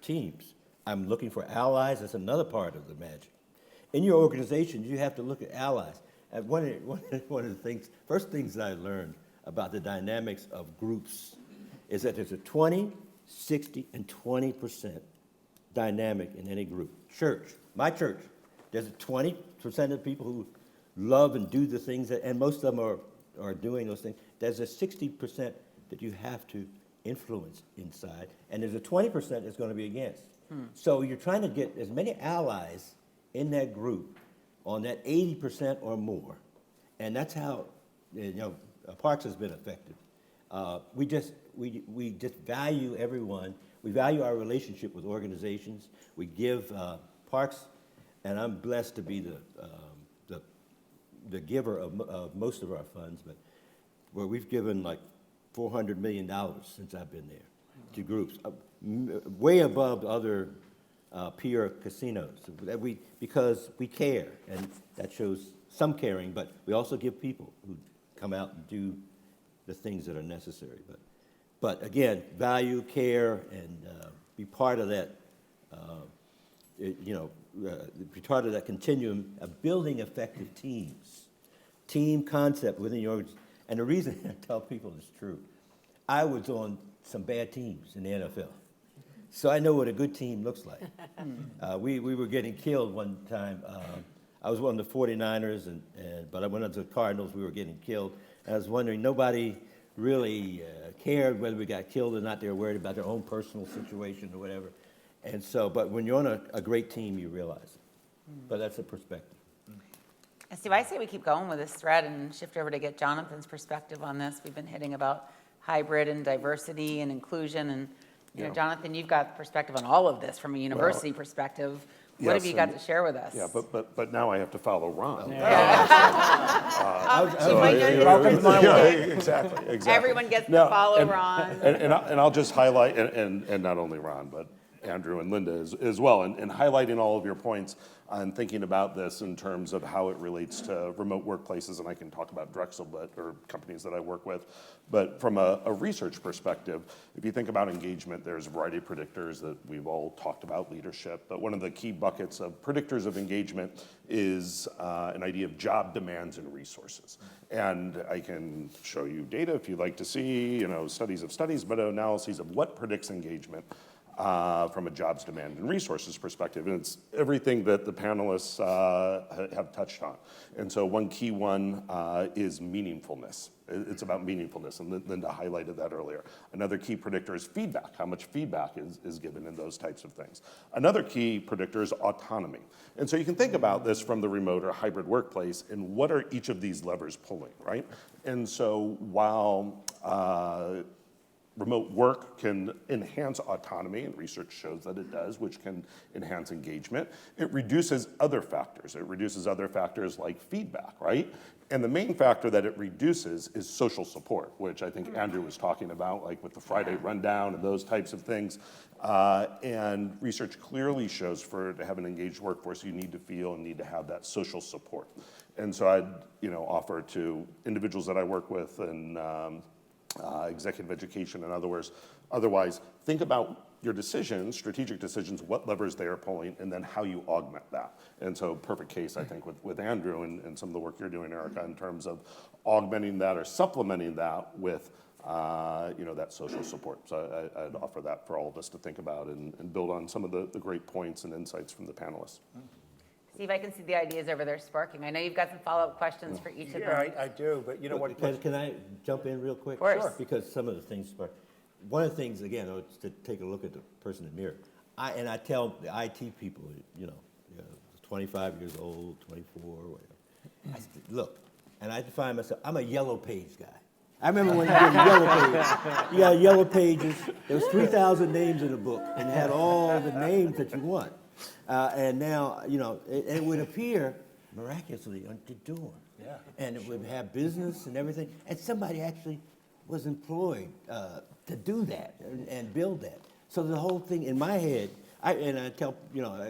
teams. I'm looking for allies. That's another part of the magic. In your organization, you have to look at allies. And one of the things, first things that I learned about the dynamics of groups is that there's a 20, 60, and 20% dynamic in any group. Church, my church, there's a 20% of people who love and do the things, and most of them are doing those things. There's a 60% that you have to influence inside, and there's a 20% that's going to be against. So you're trying to get as many allies in that group on that 80% or more, and that's how Parks has been effective. We just value everyone. We value our relationship with organizations. We give Parks, and I'm blessed to be the giver of most of our funds, but where we've given like $400 million since I've been there to groups, way above other peer casinos. Because we care, and that shows some caring, but we also give people who come out and do the things that are necessary. But again, value, care, and be part of that, be part of that continuum of building effective teams. Team concept within your organization. And the reason I tell people it's true, I was on some bad teams in the NFL. So I know what a good team looks like. We were getting killed one time. I was one of the 49ers, but I went up to the Cardinals. We were getting killed. And I was wondering, nobody really cared whether we got killed or not. They were worried about their own personal situation or whatever. And so, but when you're on a great team, you realize it. But that's a perspective. And Steve, I say we keep going with this thread and shift over to get Jonathan's perspective on this. We've been hitting about hybrid and diversity and inclusion, and Jonathan, you've got perspective on all of this from a university perspective. What have you got to share with us? Yeah, but now I have to follow Ron. Exactly. Everyone gets to follow Ron. And I'll just highlight, and not only Ron, but Andrew and Linda as well, and highlighting all of your points on thinking about this in terms of how it relates to remote workplaces, and I can talk about Drexel, or companies that I work with. But from a research perspective, if you think about engagement, there's a variety of predictors that we've all talked about, leadership, but one of the key buckets of predictors of engagement is an idea of job demands and resources. And I can show you data if you'd like to see, studies of studies, but analyses of what predicts engagement. from a jobs demand and resources perspective. And it's everything that the panelists have touched on. And so one key one is meaningfulness. It's about meaningfulness, and Linda highlighted that earlier. Another key predictor is feedback, how much feedback is given in those types of things. Another key predictor is autonomy. And so you can think about this from the remote or hybrid workplace, and what are each of these levers pulling, right? And so while remote work can enhance autonomy, and research shows that it does, which can enhance engagement, it reduces other factors. It reduces other factors like feedback, right? And the main factor that it reduces is social support, which I think Andrew was talking about, like with the Friday rundown and those types of things. And research clearly shows to have an engaged workforce, you need to feel and need to have that social support. And so I'd offer to individuals that I work with and executive education and otherwise, think about your decisions, strategic decisions, what levers they are pulling, and then how you augment that. And so perfect case, I think, with Andrew and some of the work you're doing, Erica, in terms of augmenting that or supplementing that with that social support. So I'd offer that for all of us to think about and build on some of the great points and insights from the panelists. Steve, I can see the ideas over there sparking. I know you've got some follow-up questions for each of them. Yeah, I do, but you know what? Can I jump in real quick? Of course. Sure. Because some of the things, one of the things, again, is to take a look at the person in the mirror. I tell the IT people, 25 years old, 24, whatever. Look, and I define myself, I'm a yellow page guy. I remember when you did yellow pages. You got yellow pages. There was 3,000 names in the book, and it had all the names that you want. And now, it would appear miraculously on the door. Yeah. And it would have business and everything. And somebody actually was employed to do that and build that. So the whole thing in my head, I tell,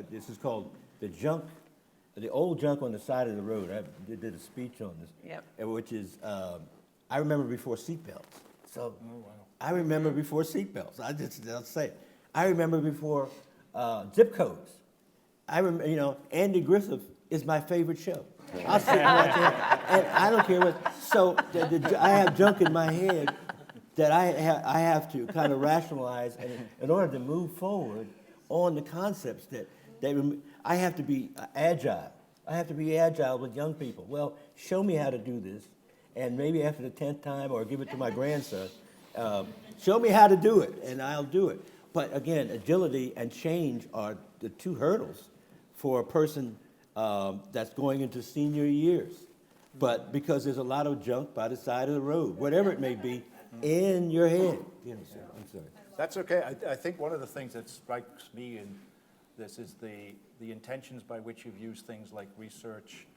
this is called the old junk on the side of the road. I did a speech on this. Yep. Which is, I remember before seatbelts. So I remember before seatbelts. I'll say it. I remember before zip codes. I remember, Andy Griffith is my favorite show. I'll sit and watch it, and I don't care what. So I have junk in my head that I have to kind of rationalize in order to move forward on the concepts that I have to be agile. I have to be agile with young people. Well, show me how to do this, and maybe after the 10th time, or give it to my grandson, show me how to do it, and I'll do it. But again, agility and change are the two hurdles for a person that's going into senior years. But because there's a lot of junk by the side of the road, whatever it may be, in your head. I'm sorry. That's okay. I think one of the things that strikes me in this is the intentions by which you've used things like research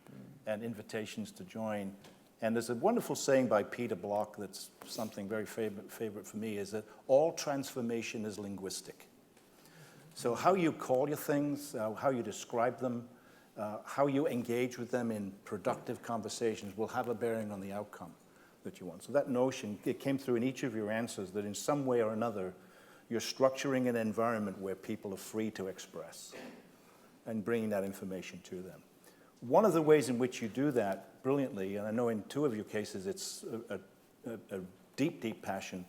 and invitations to join. And there's a wonderful saying by Peter Block that's something very favorite for me, is that all transformation is linguistic. So how you call your things, how you describe them, how you engage with them in productive conversations will have a bearing on the outcome that you want. So that notion, it came through in each of your answers that in some way or another, you're structuring an environment where people are free to express and bringing that information to them. One of the ways in which you do that brilliantly, and I know in two of your cases it's a deep, deep passion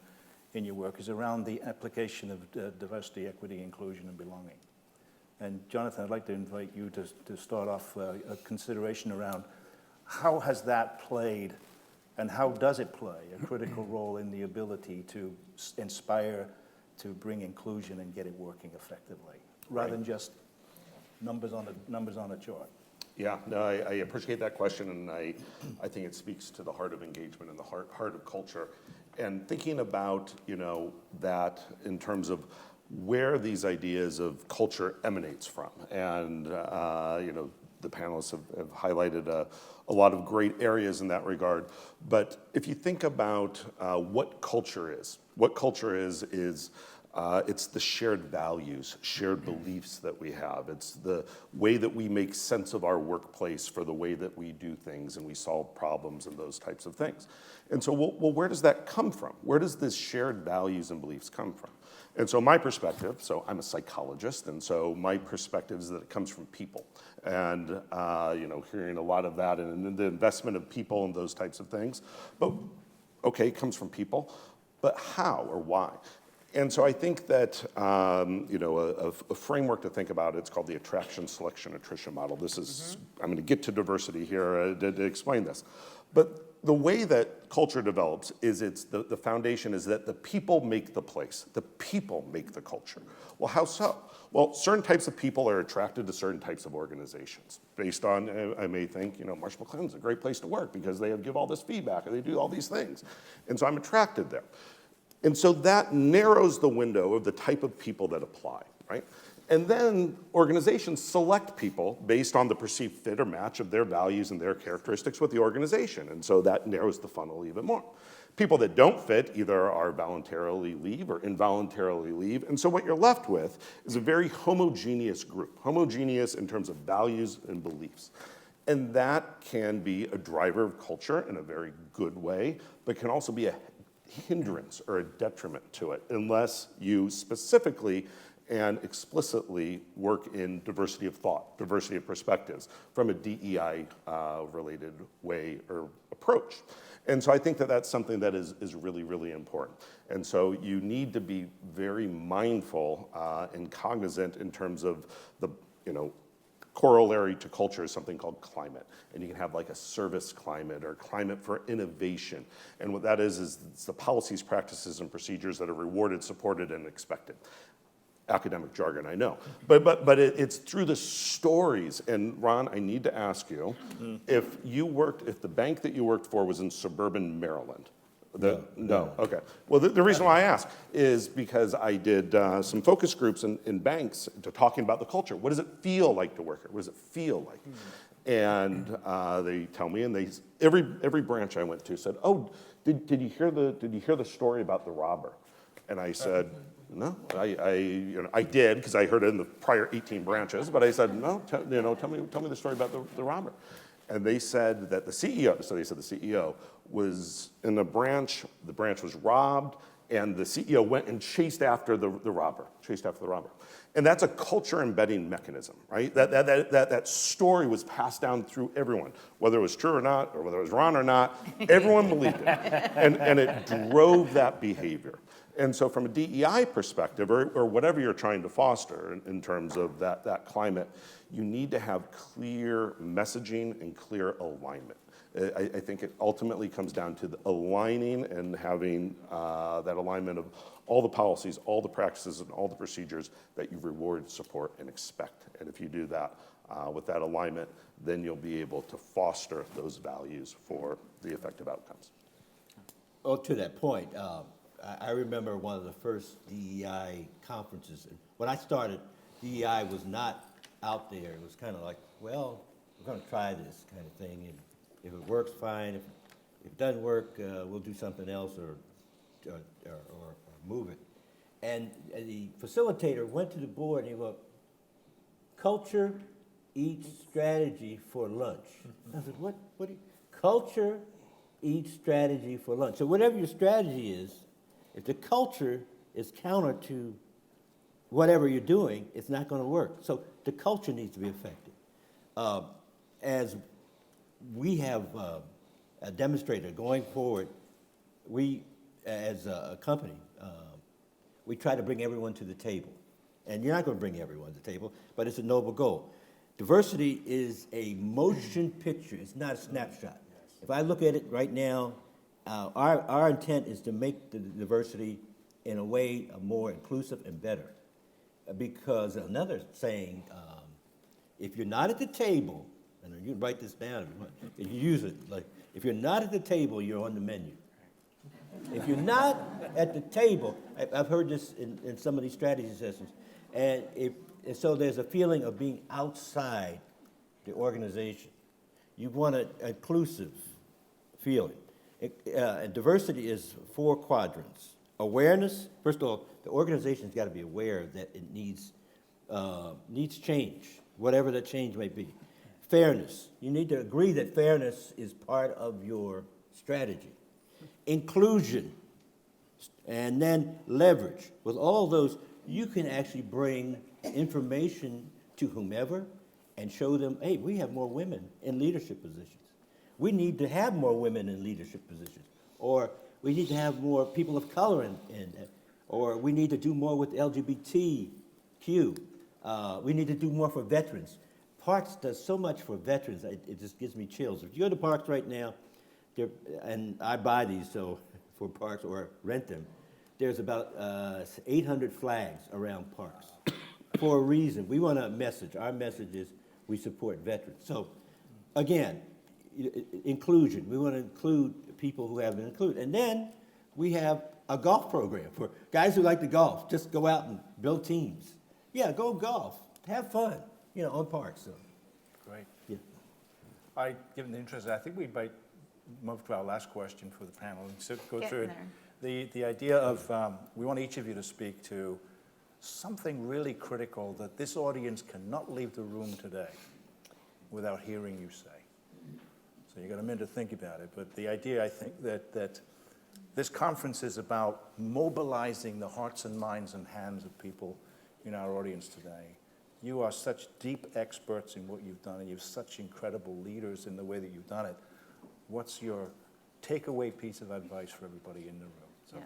in your work, is around the application of diversity, equity, inclusion, and belonging. And Jonathan, I'd like to invite you to start off a consideration around how has that played and how does it play a critical role in the ability to inspire, to bring inclusion and get it working effectively, rather than just numbers on a chart. Yeah, no, I appreciate that question, and I think it speaks to the heart of engagement and the heart of culture. And thinking about, that in terms of where these ideas of culture emanates from. And, the panelists have highlighted a lot of great areas in that regard. But if you think about what culture is it's the shared values, shared beliefs that we have. It's the way that we make sense of our workplace for the way that we do things and we solve problems and those types of things. And so, well, where does that come from? Where does this shared values and beliefs come from? And so my perspective, so I'm a psychologist, and so my perspective is that it comes from people. And, hearing a lot of that and the investment of people and those types of things. But, okay, it comes from people, but how or why? And so I think that, a framework to think about, it's called the attraction, selection, attrition model. This is, I'm going to get to diversity here to explain this. But the way that culture develops is the foundation is that the people make the place. The people make the culture. Well, how so? Well, certain types of people are attracted to certain types of organizations based on, I may think, Marsh McLennan's a great place to work because they give all this feedback and they do all these things. And so I'm attracted there. And so that narrows the window of the type of people that apply, right? And then organizations select people based on the perceived fit or match of their values and their characteristics with the organization. And so that narrows the funnel even more. People that don't fit either are voluntarily leave or involuntarily leave. And so what you're left with is a very homogeneous group, homogeneous in terms of values and beliefs. And that can be a driver of culture in a very good way, but can also be a hindrance or a detriment to it unless you specifically and explicitly work in diversity of thought, diversity of perspectives from a DEI related way or approach. And so I think that that's something that is really, really important. And so you need to be very mindful and cognizant in terms of the, corollary to culture is something called climate. And you can have like a service climate or climate for innovation. And what that is it's the policies, practices, and procedures that are rewarded, supported, and expected. Academic jargon, I know. But it's through the stories. And Ron, I need to ask you, if the bank that you worked for was in suburban Maryland, no. Okay. Well, the reason why I ask is because I did some focus groups in banks talking about the culture. What does it feel like to work here? What does it feel like? And they tell me, and every branch I went to said, "Oh, did you hear the story about the robber?" And I said, "No, I did because I heard it in the prior 18 branches." But I said, "No, tell me the story about the robber." And they said that the CEO was in the branch was robbed, and the CEO went and chased after the robber. And that's a culture embedding mechanism, right? That story was passed down through everyone, whether it was true or not, or whether it was Ron or not, everyone believed it. And it drove that behavior. And so from a DEI perspective, or whatever you're trying to foster in terms of that climate, you need to have clear messaging and clear alignment. I think it ultimately comes down to the aligning and having that alignment of all the policies, all the practices, and all the procedures that you reward, support, and expect. And if you do that with that alignment, then you'll be able to foster those values for the effective outcomes. Oh, to that point, I remember one of the first DEI conferences. When I started, DEI was not out there. It was kind of like, well, we're going to try this kind of thing. And if it works, fine. If it doesn't work, we'll do something else or move it. And the facilitator went to the board and he went, "Culture eats strategy for lunch." I said, what do you, culture eats strategy for lunch. So whatever your strategy is, if the culture is counter to whatever you're doing, it's not going to work. So the culture needs to be affected. As we have demonstrated going forward, we, as a company, we try to bring everyone to the table. And you're not going to bring everyone to the table, but it's a noble goal. Diversity is a motion picture. It's not a snapshot. If I look at it right now, our intent is to make the diversity in a way more inclusive and better. Because another saying, if you're not at the table, and you can write this down if you want, if you use it, like, if you're not at the table, you're on the menu. If you're not at the table, I've heard this in some of these strategy sessions, and so there's a feeling of being outside the organization. You want an inclusive feeling. And diversity is 4 quadrants. Awareness, first of all, the organization's got to be aware that it needs change, whatever that change may be. Fairness, you need to agree that fairness is part of your strategy. Inclusion, and then leverage. With all those, you can actually bring information to whomever and show them, hey, we have more women in leadership positions. We need to have more women in leadership positions. Or we need to have more people of color in Or we need to do more with LGBTQ. We need to do more for veterans. Parks does so much for veterans, it just gives me chills. If you go to parks right now, and I buy these for parks or rent them, there's about 800 flags around parks for a reason. We want a message. Our message is we support veterans. So again, inclusion. We want to include people who haven't been included. And then we have a golf program for guys who like to golf. Just go out and build teams. Yeah, go golf. Have fun, on parks. So. Great. Yeah. Given the interest, I think we might move to our last question for the panel and go Getting through there. the idea of, we want each of you to speak to something really critical that this audience cannot leave the room today without hearing you say. So you got a minute to think about it, but the idea, I think, that this conference is about mobilizing the hearts and minds and hands of people in our audience today. You are such deep experts in what you've done, and you're such incredible leaders in the way that you've done it. What's your takeaway piece of advice for everybody in the room? So Yeah.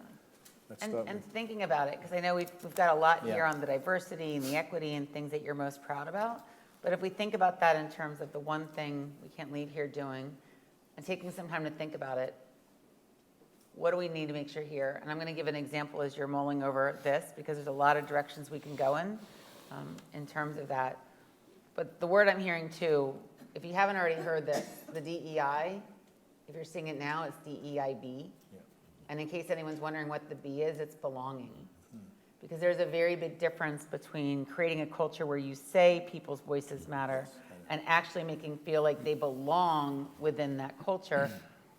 let's start And with, thinking about it, because I know we've got a lot here Yeah. on the diversity and the equity and things that you're most proud about. But if we think about that in terms of the one thing we can't leave here doing and taking some time to think about it, what do we need to make sure here? And I'm going to give an example as you're mulling over this, because there's a lot of directions we can go in terms of that. But the word I'm hearing too, if you haven't already heard this, the DEI, if you're seeing it now, it's DEIB. yeah. And in case anyone's wondering what the B is, it's belonging. Because there's a very big difference between creating a culture where you say people's voices matter and actually making feel like they belong within that culture,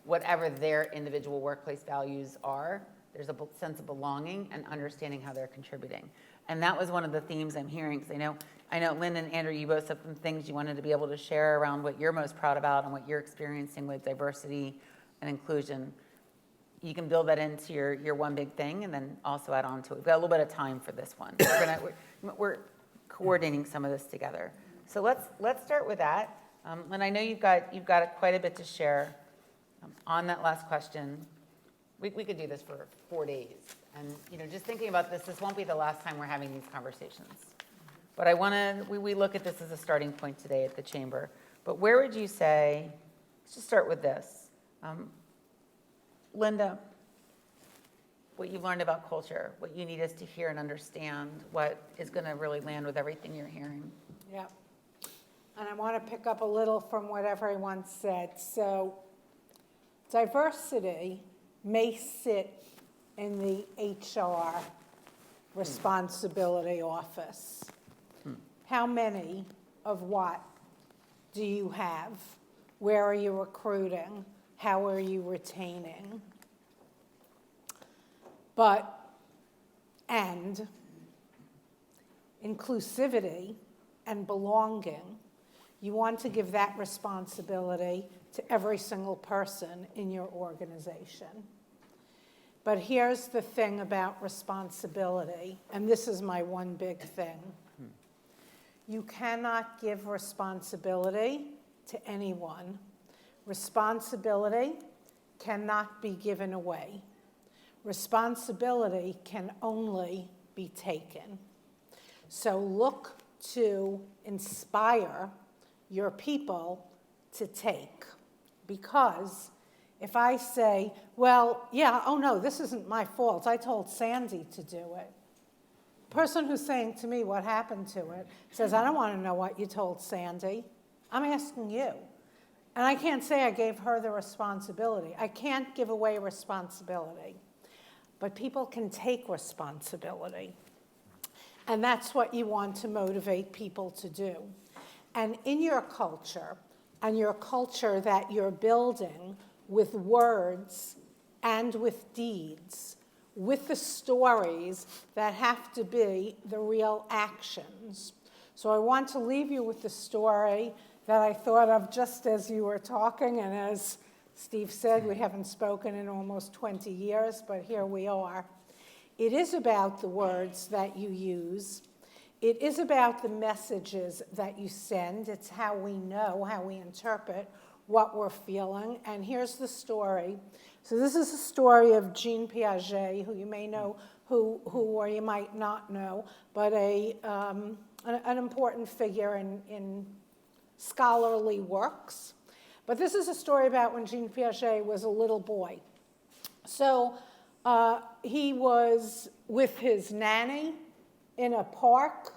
whatever their individual workplace values are. There's a sense of belonging and understanding how they're contributing. And that was one of the themes I'm hearing, because I know Lynn and Andrew, you both have some things you wanted to be able to share around what you're most proud about and what you're experiencing with diversity and inclusion. You can build that into your one big thing and then also add on to it. We've got a little bit of time for this one. We're coordinating some of this together. So let's start with that. Lynn, I know you've got quite a bit to share on that last question. We could do this for 4 days. And just thinking about this won't be the last time we're having these conversations. But we look at this as a starting point today at the Chamber. But where would you say, let's just start with this. Linda, what you've learned about culture, what you need us to hear and understand, what is going to really land with everything you're hearing. Yeah. And I want to pick up a little from what everyone said. So diversity may sit in the HR responsibility office. How many of what do you have? Where are you recruiting? How are you retaining? And inclusivity and belonging, you want to give that responsibility to every single person in your organization. But here's the thing about responsibility, and this is my one big thing. You cannot give responsibility to anyone. Responsibility cannot be given away. Responsibility can only be taken. So look to inspire your people to take. Because if I say, well, yeah, oh no, this isn't my fault. I told Sandy to do it. The person who's saying to me what happened to it says, I don't want to know what you told Sandy. I'm asking you. And I can't say I gave her the responsibility. I can't give away responsibility. But people can take responsibility. And that's what you want to motivate people to do. And in your culture, and your culture that you're building with words and with deeds, with the stories that have to be the real actions. So I want to leave you with the story that I thought of just as you were talking, and as Steve said, we haven't spoken in almost 20 years, but here we are. It is about the words that you use. It is about the messages that you send. It's how we know, how we interpret what we're feeling. And here's the story. So this is a story of Jean Piaget, who you may know, or you might not know, but an important figure in scholarly works. But this is a story about when Jean Piaget was a little boy. So he was with his nanny in a park,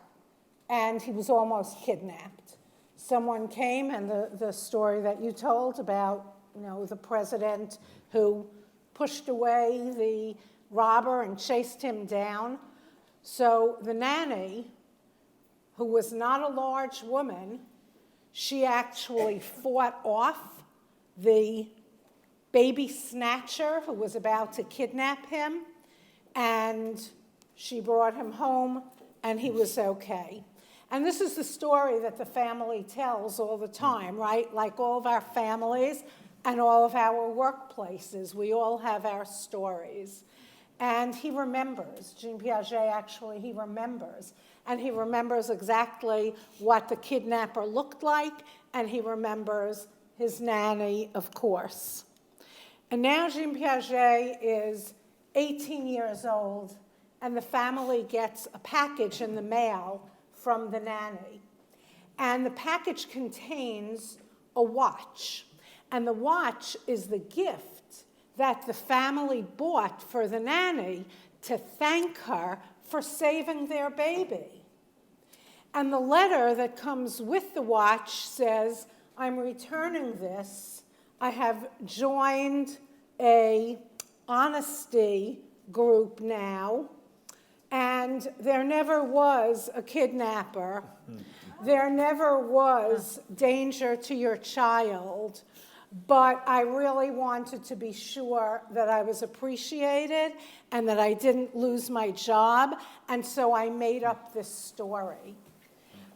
and he was almost kidnapped. Someone came, and the story that you told about, the president who pushed away the robber and chased him down. So the nanny, who was not a large woman, she actually fought off the baby snatcher who was about to kidnap him, and she brought him home, and he was okay. And this is the story that the family tells all the time, right? Like all of our families and all of our workplaces, we all have our stories. And he remembers, Jean Piaget actually, he remembers. And he remembers exactly what the kidnapper looked like, and he remembers his nanny, of course. And now Jean Piaget is 18 years old, and the family gets a package in the mail from the nanny. And the package contains a watch. And the watch is the gift that the family bought for the nanny to thank her for saving their baby. And the letter that comes with the watch says, "I'm returning this. I have joined a honesty group now, and there never was a kidnapper. There never was danger to your child, but I really wanted to be sure that I was appreciated and that I didn't lose my job, and so I made up this story."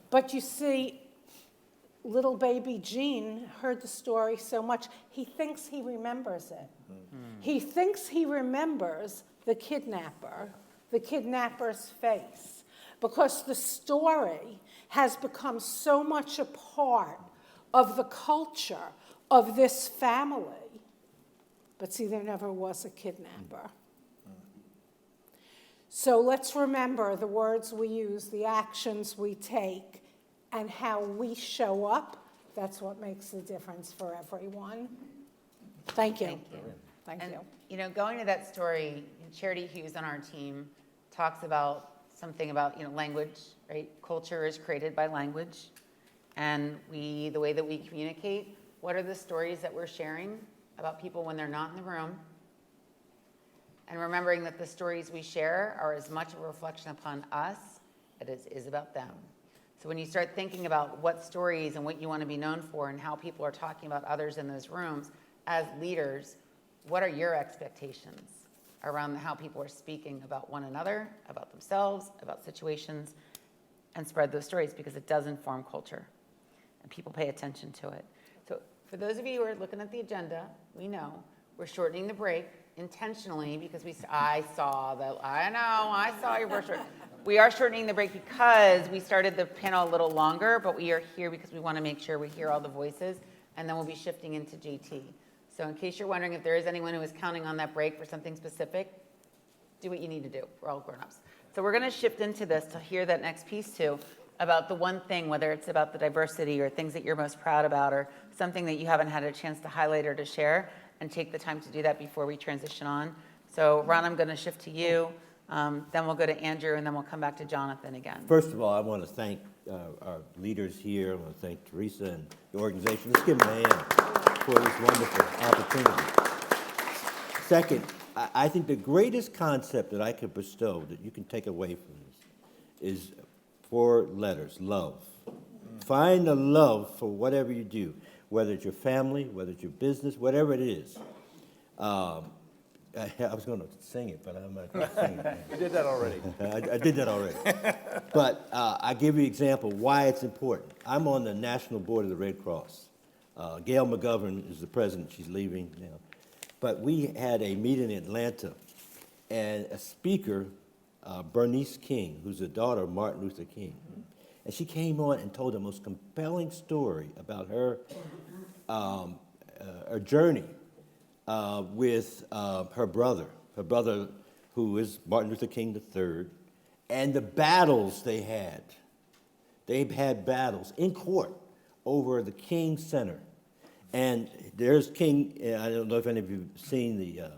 But you see, little baby Jean heard the story so much, he thinks he remembers it. He thinks he remembers the kidnapper's face, because the story has become so much a part of the culture of this family. But see, there never was a kidnapper. So let's remember the words we use, the actions we take, and how we show up. That's what makes the difference for everyone. Thank you. Thank And, you. Going to that story, Charity Hughes on our team talks about something about, language, right? Culture is created by language. And the way that we communicate, what are the stories that we're sharing about people when they're not in the room? And remembering that the stories we share are as much a reflection upon us as it is about them. So when you start thinking about what stories and what you want to be known for and how people are talking about others in those rooms, as leaders, what are your expectations around how people are speaking about one another, about themselves, about situations, and spread those stories, because it does inform culture and people pay attention to it. So for those of you who are looking at the agenda, we know we're shortening the break intentionally because I saw your worship. We are shortening the break because we started the panel a little longer, but we are here because we want to make sure we hear all the voices, and then we'll be shifting into JT. So in case you're wondering if there is anyone who is counting on that break for something specific, do what you need to do. We're all grown-ups. So we're going to shift into this to hear that next piece too, about the one thing, whether it's about the diversity or things that you're most proud about or something that you haven't had a chance to highlight or to share, and take the time to do that before we transition on. So Ron, I'm going to shift to you. Then we'll go to Andrew, and then we'll come back to Jonathan again. First of all, I want to thank our leaders here. I want to thank Teresa and the organization. Let's give them a hand for this wonderful opportunity. Second, I think the greatest concept that I could bestow, that you can take away from this, is 4 letters: love. Find the love for whatever you do, whether it's your family, whether it's your business, whatever it is. I was going to sing it, but I'm not going to sing it. You did that already. I did that already. But I give you an example why it's important. I'm on the national board of the Red Cross. Gail McGovern is the president. She's leaving now. But we had a meeting in Atlanta, and a speaker, Bernice King, who's the daughter of Martin Luther King, and she came on and told the most compelling story about her journey with her brother who is Martin Luther King III, and the battles they had. They've had battles in court over the King Center. And there's King, I don't know if any of you have seen the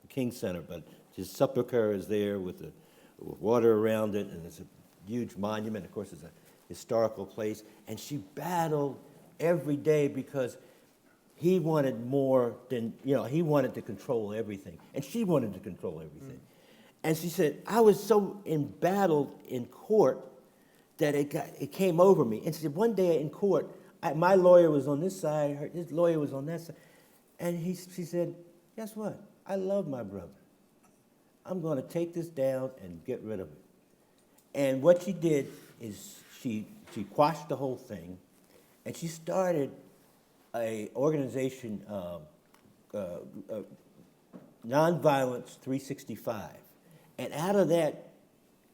King Center, but his sepulcher is there with the water around it, and it's a huge monument. Of course, it's a historical place. And she battled every day because he wanted more than, he wanted to control everything. And she wanted to control everything. And she said, I was so embattled in court that it came over me. And she said, one day in court, my lawyer was on this side, his lawyer was on that side. And she said, guess what? I love my brother. I'm going to take this down and get rid of it. And what she did is she quashed the whole thing, and she started a organization, Nonviolence 365. And out of that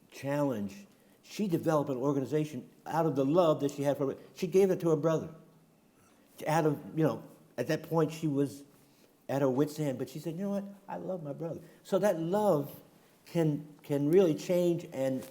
challenge, she developed an organization out of the love that she had for it. She gave it to her brother. Out of, at that point she was at her wit's end, but she said, you know what, I love my brother. So that love can really change and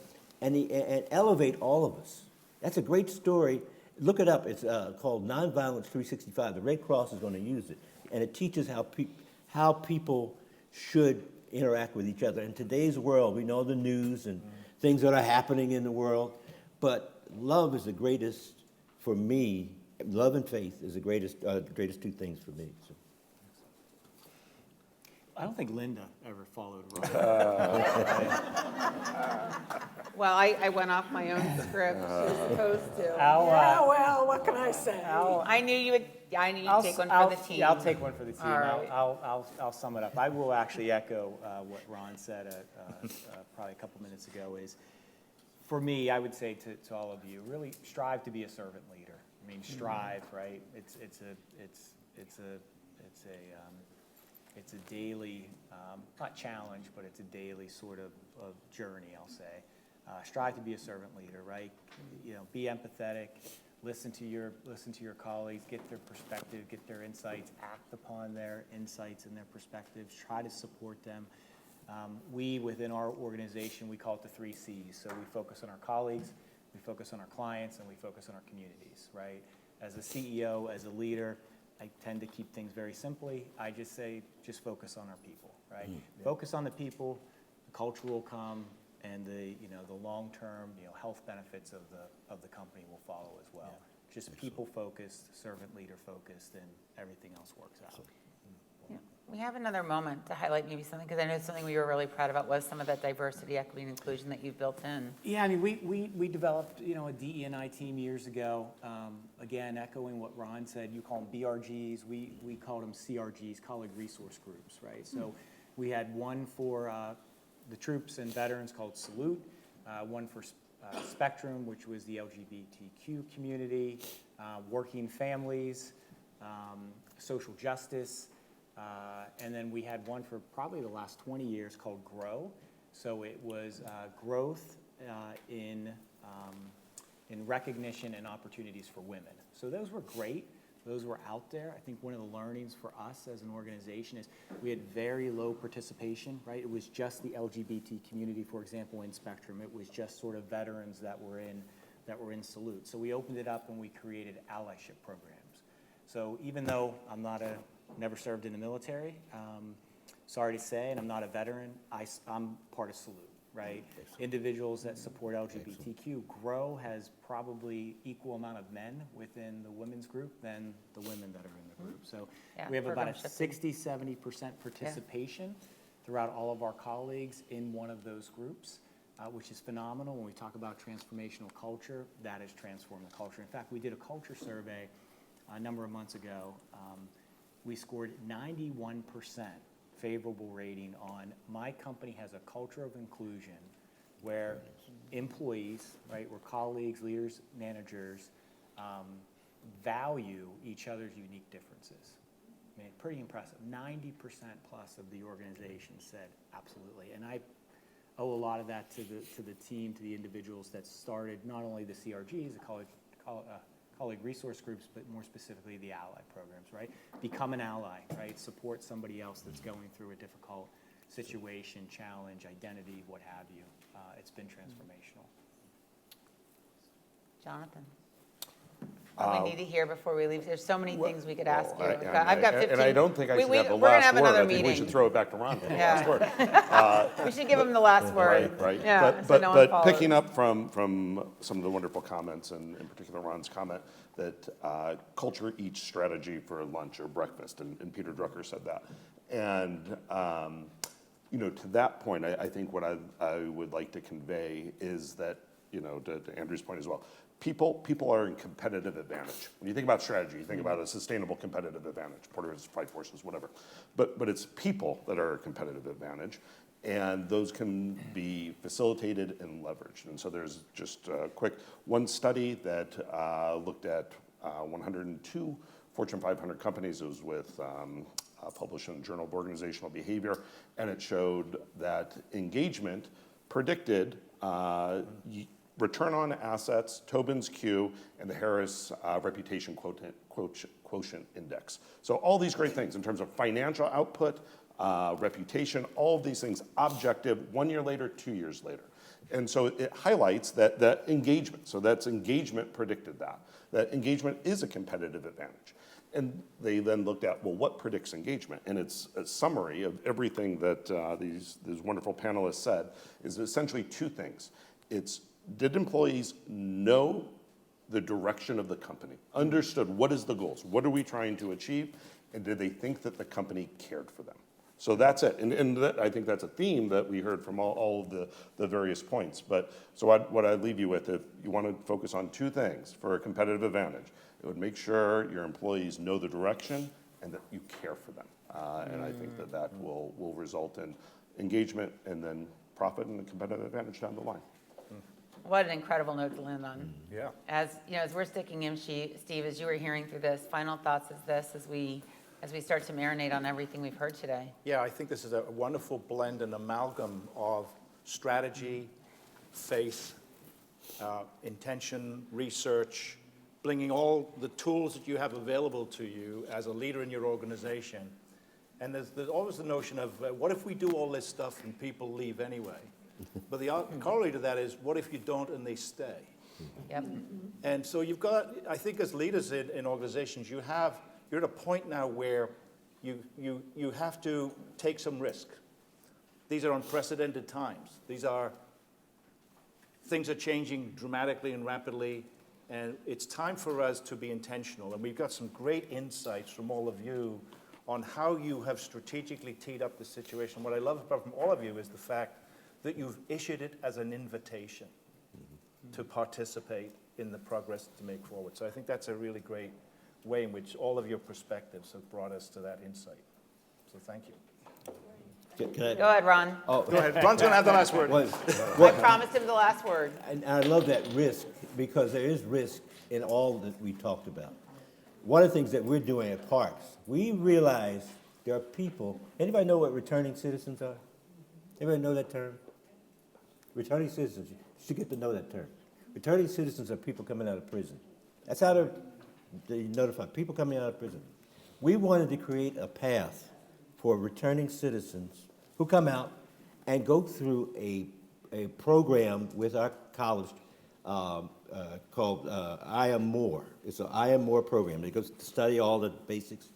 elevate all of us. That's a great story. Look it up. It's called Nonviolence 365. The Red Cross is going to use it, and it teaches how people should interact with each other. In today's world, we know the news and things that are happening in the world, but love is the greatest for me. Love and faith is the greatest two things for me. So. I don't think Linda ever followed Ron. Well, I went off my own script. She was supposed to. Yeah, well, what can I say? I knew you'd take one for the team. Yeah, I'll take one for the team. All right. I'll sum it up. I will actually echo what Ron said probably a couple minutes ago. Is for me, I would say to all of you, really strive to be a servant leader. I mean, strive, right? It's a daily, not challenge, but it's a daily sort of journey, I'll say. Strive to be a servant leader, right? Be empathetic, listen to your colleagues, get their perspective, get their insights, act upon their insights and their perspectives, try to support them. Within our organization, we call it the 3 C's. So we focus on our colleagues, we focus on our clients, and we focus on our communities, right? As a CEO, as a leader, I tend to keep things very simply. I just say, just focus on our people, right? Focus on the people, the culture will come, and the long-term health benefits of the company will follow as well. Just people-focused, servant leader-focused, and everything else works out. Yeah. We have another moment to highlight maybe something, because I know something we were really proud about was some of that diversity, equity, and inclusion that you've built in. Yeah, I mean, we developed, a DE&I team years ago. Again, echoing what Ron said, you call them BRGs. We called them CRGs, colleague resource groups, right? So we had one for the troops and veterans called Salute, one for Spectrum, which was the LGBTQ community, working families, social justice. And then we had one for probably the last 20 years called Grow. So it was growth in recognition and opportunities for women. So those were great. Those were out there. I think one of the learnings for us as an organization is we had very low participation, right? It was just the LGBT community, for example, in Spectrum. It was just sort of veterans that were in Salute. So we opened it up and we created allyship programs. So even though I'm never served in the military, sorry to say, and I'm not a veteran, I'm part of Salute, right? Individuals that support LGBTQ. Grow has probably equal amount of men within the women's group than the women that are in the group. So we have about a 60-70% participation throughout all of our colleagues in one of those groups, which is phenomenal. When we talk about transformational culture, that has transformed the culture. In fact, we did a culture survey a number of months ago. We scored 91% favorable rating on my company has a culture of inclusion where employees, right, where colleagues, leaders, managers value each other's unique differences. I mean, pretty impressive. 90% plus of the organization said absolutely. And I owe a lot of that to the team, to the individuals that started not only the CRGs, the colleague resource groups, but more specifically the ally programs, right? Become an ally, right? Support somebody else that's going through a difficult situation, challenge, identity, what have you. It's been transformational. Jonathan? What we need to hear before we leave? There's so many things we could ask you. And I've got 15. And I don't think I should have the We're going to last have word. another I think we meeting. should throw it back to Ron for the Yeah. last word. We should give him the last word. Right. Yeah, But, so no one but follows. picking up from some of the wonderful comments, and in particular Ron's comment, that culture eats strategy for lunch or breakfast, and Peter Drucker said that. And, to that point, I think what I would like to convey is that, to Andrew's point as well, people are in competitive advantage. When you think about strategy, you think about a sustainable competitive advantage, Porter's fight forces, whatever. But it's people that are a competitive advantage, and those can be facilitated and leveraged. And so there's just one study that looked at 102 Fortune 500 companies. It was with published in the Journal of Organizational Behavior, and it showed that engagement predicted return on assets, Tobin's Q, and the Harris Reputation Quotient Index. So all these great things in terms of financial output, reputation, all of these things objective 1 year later, 2 years later. And so it highlights that engagement. So that's engagement predicted that engagement is a competitive advantage. And they then looked at, well, what predicts engagement? And it's a summary of everything that these wonderful panelists said is essentially two things. It's, did employees know the direction of the company, understood what is the goals, what are we trying to achieve, and did they think that the company cared for them? So that's it, and I think that's a theme that we heard from all of the various points. But so what I'd leave you with, if you want to focus on two things for a competitive advantage, it would make sure your employees know the direction and that you care for them. And I think that will result in engagement and then profit and a competitive advantage down the line. What an incredible note to land on. Yeah. As we're sticking in, Steve, as you were hearing through this, final thoughts as we start to marinate on everything we've heard today. Yeah, I think this is a wonderful blend and amalgam of strategy, faith, intention, research, bringing all the tools that you have available to you as a leader in your organization. And there's always the notion of, what if we do all this stuff and people leave anyway? But the corollary to that is, what if you don't and they stay? Yep. And so you've got, I think as leaders in organizations, you're at a point now where you have to take some risk. These are unprecedented times. Things are changing dramatically and rapidly, and it's time for us to be intentional. And we've got some great insights from all of you on how you have strategically teed up the situation. What I love about from all of you is the fact that you've issued it as an invitation to participate in the progress to make forward. So I think that's a really great way in which all of your perspectives have brought us to that insight. So thank you. Can I- Go ahead, Ron. Oh, Go ahead. Ron's going to have the last word. I promised him the last word. And I love that risk, because there is risk in all that we talked about. One of the things that we're doing at Parks, we realize there are people, anybody know what returning citizens are? Anybody know that term? Returning citizens, you should get to know that term. Returning citizens are people coming out of prison. That's how they notify people coming out of prison. We wanted to create a path for returning citizens who come out and go through a program with our college called I Am More. It's an I Am More program. They go to study all the basics.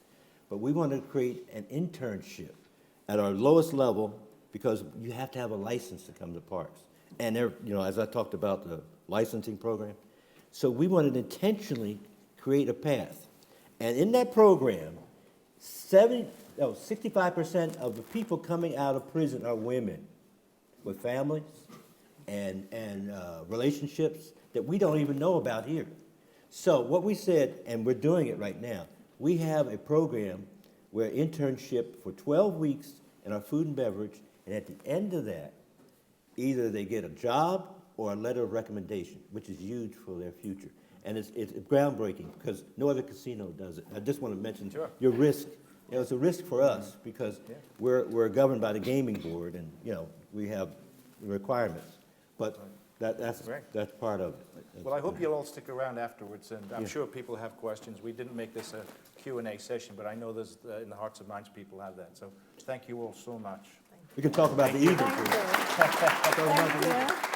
But we wanted to create an internship at our lowest level, because you have to have a license to come to Parks. And there, as I talked about the licensing program. So we wanted to intentionally create a path. And in that program, 65% of the people coming out of prison are women with families and relationships that we don't even know about here. So what we said, and we're doing it right now, we have a program where internship for 12 weeks in our food and beverage, and at the end of that, either they get a job or a letter of recommendation, which is huge for their future. And it's groundbreaking, because no other casino does it. I just want to mention your risk. It's a risk for us, because we're governed by the gaming board, and we have requirements. But that's part of it. Well, I hope you'll all stick around afterwards, and I'm sure people have questions. We didn't make this a Q&A session, but I know there's in the hearts and minds people have that. So thank you all so much. We can talk about the eagle. Thank you. Thank you.